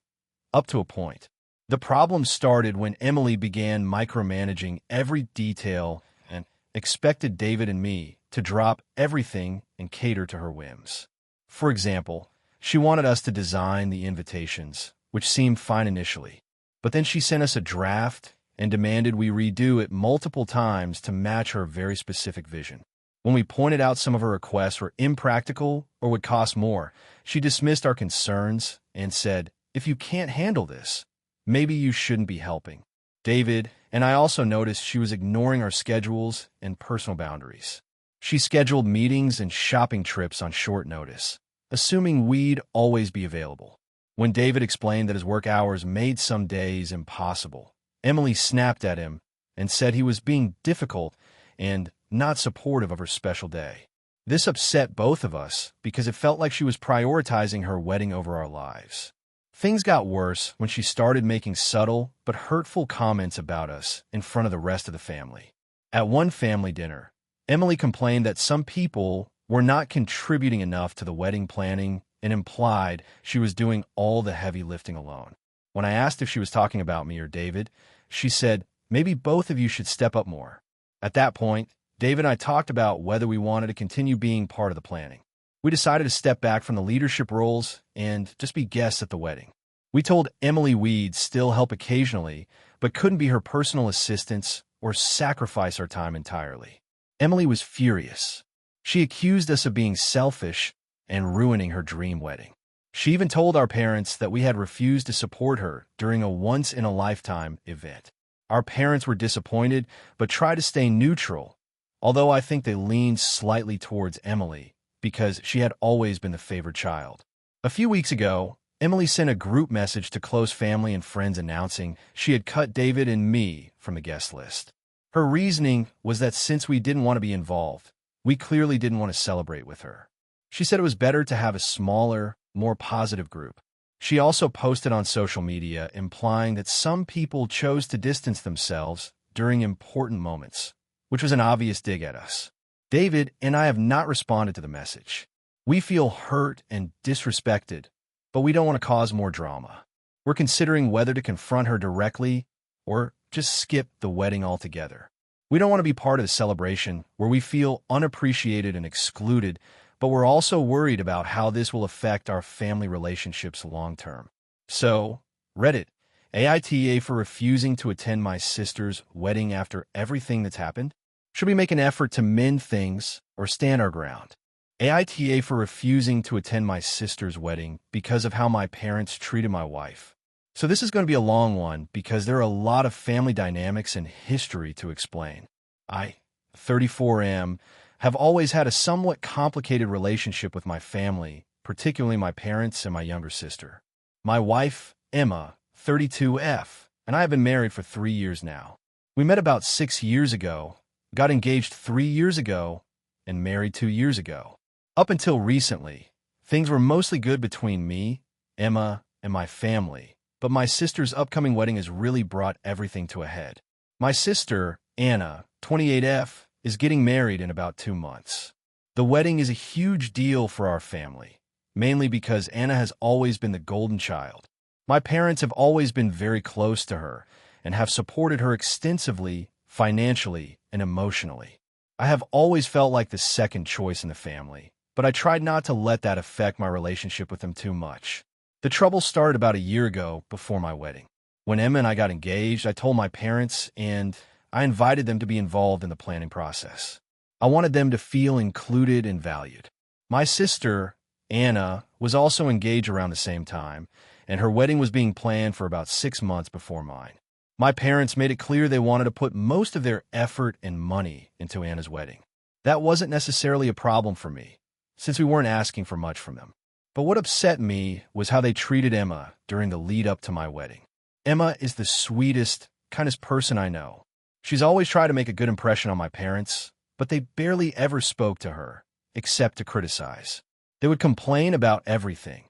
[SPEAKER 1] up to a point. The problem started when Emily began micromanaging every detail and expected David and me to drop everything and cater to her whims. For example, she wanted us to design the invitations, which seemed fine initially, but then she sent us a draft and demanded we redo it multiple times to match her very specific vision. When we pointed out some of her requests were impractical or would cost more, she dismissed our concerns and said, "If you can't handle this, maybe you shouldn't be helping." David and I also noticed she was ignoring our schedules and personal boundaries. She scheduled meetings and shopping trips on short notice, assuming we'd always be available. When David explained that his work hours made some days impossible, Emily snapped at him and said he was being difficult and not supportive of her special day. This upset both of us because it felt like she was prioritizing her wedding over our lives. Things got worse when she started making subtle but hurtful comments about us in front of the rest of the family. At one family dinner, Emily complained that some people were not contributing enough to the wedding planning and implied she was doing all the heavy lifting alone. When I asked if she was talking about me or David, she said, "Maybe both of you should step up more." At that point, David and I talked about whether we wanted to continue being part of the planning. We decided to step back from the leadership roles and just be guests at the wedding. We told Emily we'd still help occasionally, but couldn't be her personal assistants or sacrifice our time entirely. Emily was furious. She accused us of being selfish and ruining her dream wedding. She even told our parents that we had refused to support her during a once-in-a-lifetime event. Our parents were disappointed, but tried to stay neutral, although I think they leaned slightly towards Emily because she had always been the favored child. A few weeks ago, Emily sent a group message to close family and friends announcing she had cut David and me from the guest list. Her reasoning was that since we didn't want to be involved, we clearly didn't want to celebrate with her. She said it was better to have a smaller, more positive group. She also posted on social media implying that some people chose to distance themselves during important moments, which was an obvious dig at us. David and I have not responded to the message. We feel hurt and disrespected, but we don't want to cause more drama. We're considering whether to confront her directly or just skip the wedding altogether. We don't want to be part of the celebration where we feel unappreciated and excluded, but we're also worried about how this will affect our family relationships long term. So, Reddit, AITA for refusing to attend my sister's wedding after everything that's happened? Should we make an effort to mend things or stand our ground? AITA for refusing to attend my sister's wedding because of how my parents treated my wife. So this is going to be a long one because there are a lot of family dynamics and history to explain. I, 34 am, have always had a somewhat complicated relationship with my family, particularly my parents and my younger sister. My wife, Emma, 32F, and I have been married for 3 years now. We met about 6 years ago, got engaged 3 years ago, and married 2 years ago. Up until recently, things were mostly good between me, Emma, and my family, but my sister's upcoming wedding has really brought everything to a head. My sister, Anna, 28F, is getting married in about 2 months. The wedding is a huge deal for our family, mainly because Anna has always been the golden child. My parents have always been very close to her and have supported her extensively, financially and emotionally. I have always felt like the second choice in the family, but I tried not to let that affect my relationship with them too much. The trouble started about a year ago before my wedding. When Emma and I got engaged, I told my parents and I invited them to be involved in the planning process. I wanted them to feel included and valued. My sister, Anna, was also engaged around the same time, and her wedding was being planned for about 6 months before mine. My parents made it clear they wanted to put most of their effort and money into Anna's wedding. That wasn't necessarily a problem for me, since we weren't asking for much from them. But what upset me was how they treated Emma during the lead up to my wedding. Emma is the sweetest, kindest person I know. She's always tried to make a good impression on my parents, but they barely ever spoke to her, except to criticize. They would complain about everything: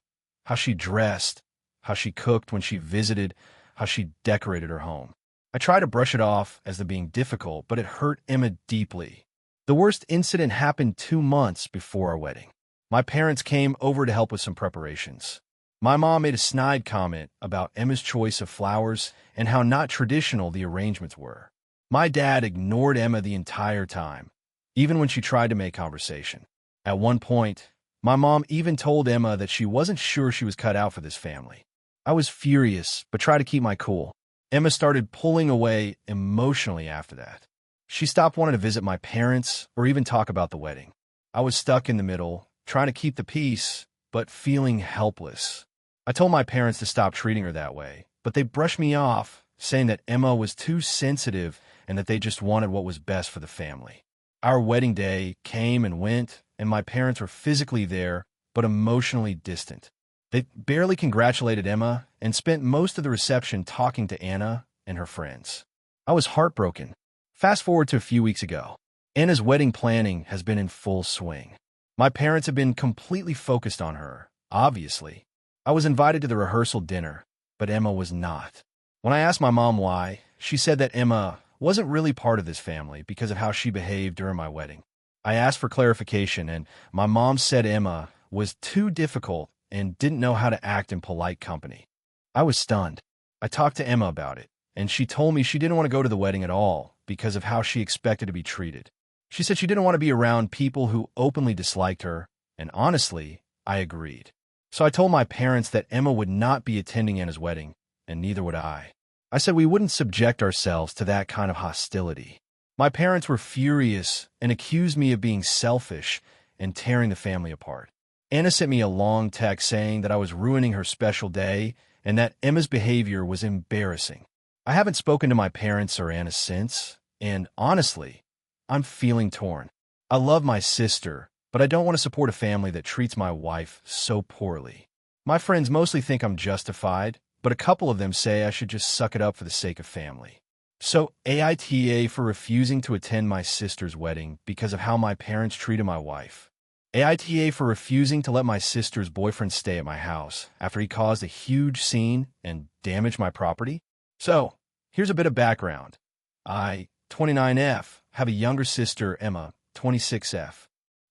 [SPEAKER 1] how she dressed, how she cooked when she visited, how she decorated her home. I tried to brush it off as them being difficult, but it hurt Emma deeply. The worst incident happened 2 months before our wedding. My parents came over to help with some preparations. My mom made a snide comment about Emma's choice of flowers and how not traditional the arrangements were. My dad ignored Emma the entire time, even when she tried to make conversation. At one point, my mom even told Emma that she wasn't sure she was cut out for this family. I was furious, but tried to keep my cool. Emma started pulling away emotionally after that. She stopped wanting to visit my parents or even talk about the wedding. I was stuck in the middle, trying to keep the peace, but feeling helpless. I told my parents to stop treating her that way, but they brushed me off, saying that Emma was too sensitive and that they just wanted what was best for the family. Our wedding day came and went, and my parents were physically there, but emotionally distant. They barely congratulated Emma and spent most of the reception talking to Anna and her friends. I was heartbroken. Fast forward to a few weeks ago. Anna's wedding planning has been in full swing. My parents have been completely focused on her, obviously. I was invited to the rehearsal dinner, but Emma was not. When I asked my mom why, she said that Emma wasn't really part of this family because of how she behaved during my wedding. I asked for clarification, and my mom said Emma was too difficult and didn't know how to act in polite company. I was stunned. I talked to Emma about it, and she told me she didn't want to go to the wedding at all because of how she expected to be treated. She said she didn't want to be around people who openly disliked her, and honestly, I agreed. So I told my parents that Emma would not be attending Anna's wedding, and neither would I. I said we wouldn't subject ourselves to that kind of hostility. My parents were furious and accused me of being selfish and tearing the family apart. Anna sent me a long text saying that I was ruining her special day and that Emma's behavior was embarrassing. I haven't spoken to my parents or Anna since, and honestly, I'm feeling torn. I love my sister, but I don't want to support a family that treats my wife so poorly. My friends mostly think I'm justified, but a couple of them say I should just suck it up for the sake of family. So AITA for refusing to attend my sister's wedding because of how my parents treated my wife. AITA for refusing to let my sister's boyfriend stay at my house after he caused a huge scene and damaged my property. So, here's a bit of background. I, 29F, have a younger sister, Emma, 26F.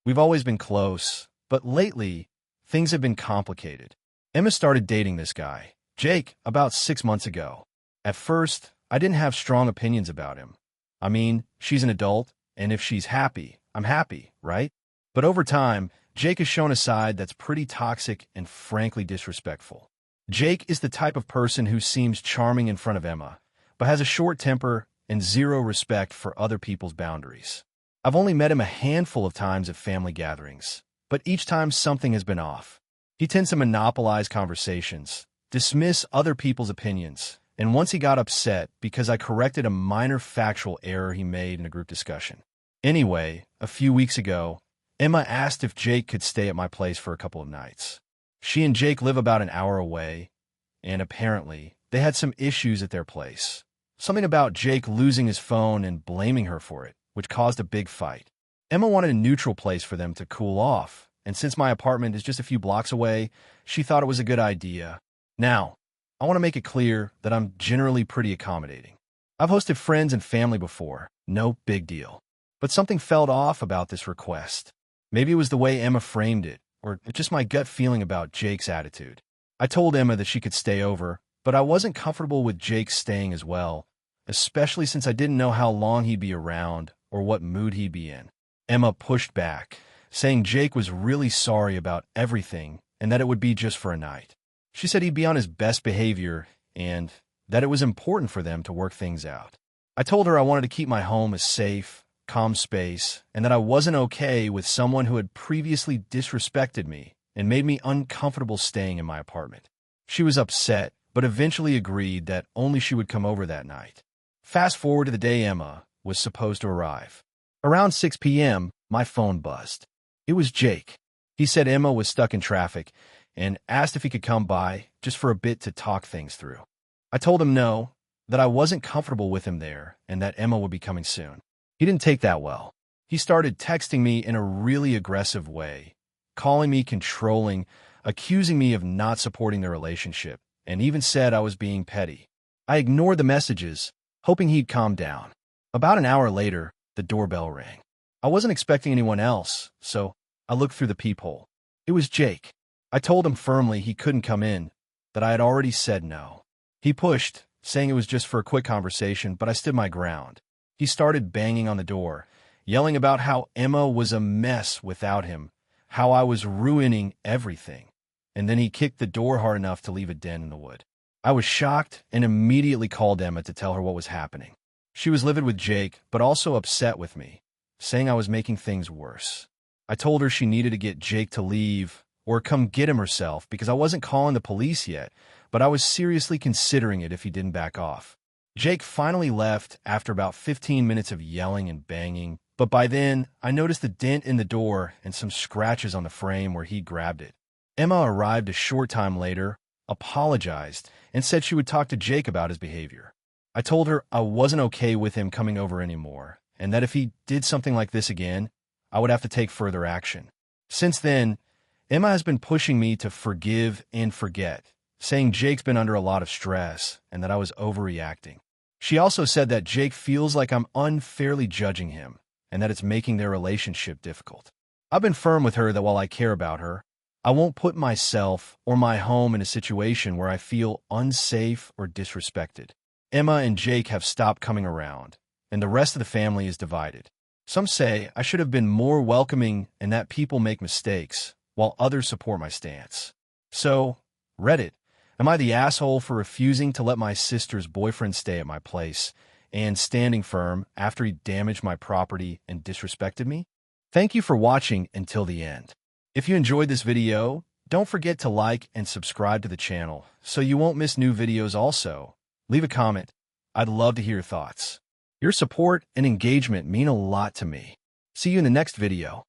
[SPEAKER 1] We've always been close, but lately, things have been complicated. Emma started dating this guy, Jake, about 6 months ago. At first, I didn't have strong opinions about him. I mean, she's an adult, and if she's happy, I'm happy, right? But over time, Jake has shown a side that's pretty toxic and frankly disrespectful. Jake is the type of person who seems charming in front of Emma, but has a short temper and zero respect for other people's boundaries. I've only met him a handful of times at family gatherings, but each time something has been off. He tends to monopolize conversations, dismiss other people's opinions, and once he got upset because I corrected a minor factual error he made in a group discussion. Anyway, a few weeks ago, Emma asked if Jake could stay at my place for a couple of nights. She and Jake live about an hour away, and apparently, they had some issues at their place. Something about Jake losing his phone and blaming her for it, which caused a big fight. Emma wanted a neutral place for them to cool off, and since my apartment is just a few blocks away, she thought it was a good idea. Now, I want to make it clear that I'm generally pretty accommodating. I've hosted friends and family before, no big deal. But something felt off about this request. Maybe it was the way Emma framed it, or just my gut feeling about Jake's attitude. I told Emma that she could stay over, but I wasn't comfortable with Jake staying as well, especially since I didn't know how long he'd be around or what mood he'd be in. Emma pushed back, saying Jake was really sorry about everything and that it would be just for a night. She said he'd be on his best behavior and that it was important for them to work things out. I told her I wanted to keep my home a safe, calm space, and that I wasn't okay with someone who had previously disrespected me and made me uncomfortable staying in my apartment. She was upset, but eventually agreed that only she would come over that night. Fast forward to the day Emma was supposed to arrive. Around 6 p.m., my phone buzzed. It was Jake. He said Emma was stuck in traffic and asked if he could come by just for a bit to talk things through. I told him no, that I wasn't comfortable with him there and that Emma would be coming soon. He didn't take that well. He started texting me in a really aggressive way, calling me controlling, accusing me of not supporting the relationship, and even said I was being petty. I ignored the messages, hoping he'd calm down. About an hour later, the doorbell rang. I wasn't expecting anyone else, so I looked through the peephole. It was Jake. I told him firmly he couldn't come in, that I had already said no. He pushed, saying it was just for a quick conversation, but I stood my ground. He started banging on the door, yelling about how Emma was a mess without him, how I was ruining everything. And then he kicked the door hard enough to leave a dent in the wood. I was shocked and immediately called Emma to tell her what was happening. She was livid with Jake, but also upset with me, saying I was making things worse. I told her she needed to get Jake to leave or come get him herself because I wasn't calling the police yet, but I was seriously considering it if he didn't back off. Jake finally left after about 15 minutes of yelling and banging, but by then, I noticed a dent in the door and some scratches on the frame where he grabbed it. Emma arrived a short time later, apologized, and said she would talk to Jake about his behavior. I told her I wasn't okay with him coming over anymore, and that if he did something like this again, I would have to take further action. Since then, Emma has been pushing me to forgive and forget, saying Jake's been under a lot of stress and that I was overreacting. She also said that Jake feels like I'm unfairly judging him and that it's making their relationship difficult. I've been firm with her that while I care about her, I won't put myself or my home in a situation where I feel unsafe or disrespected. Emma and Jake have stopped coming around, and the rest of the family is divided. Some say I should have been more welcoming and that people make mistakes, while others support my stance. So, Reddit, am I the asshole for refusing to let my sister's boyfriend stay at my place and standing firm after he damaged my property and disrespected me? Thank you for watching until the end. If you enjoyed this video, don't forget to like and subscribe to the channel so you won't miss new videos also. Leave a comment. I'd love to hear your thoughts. Your support and engagement mean a lot to me. See you in the next video.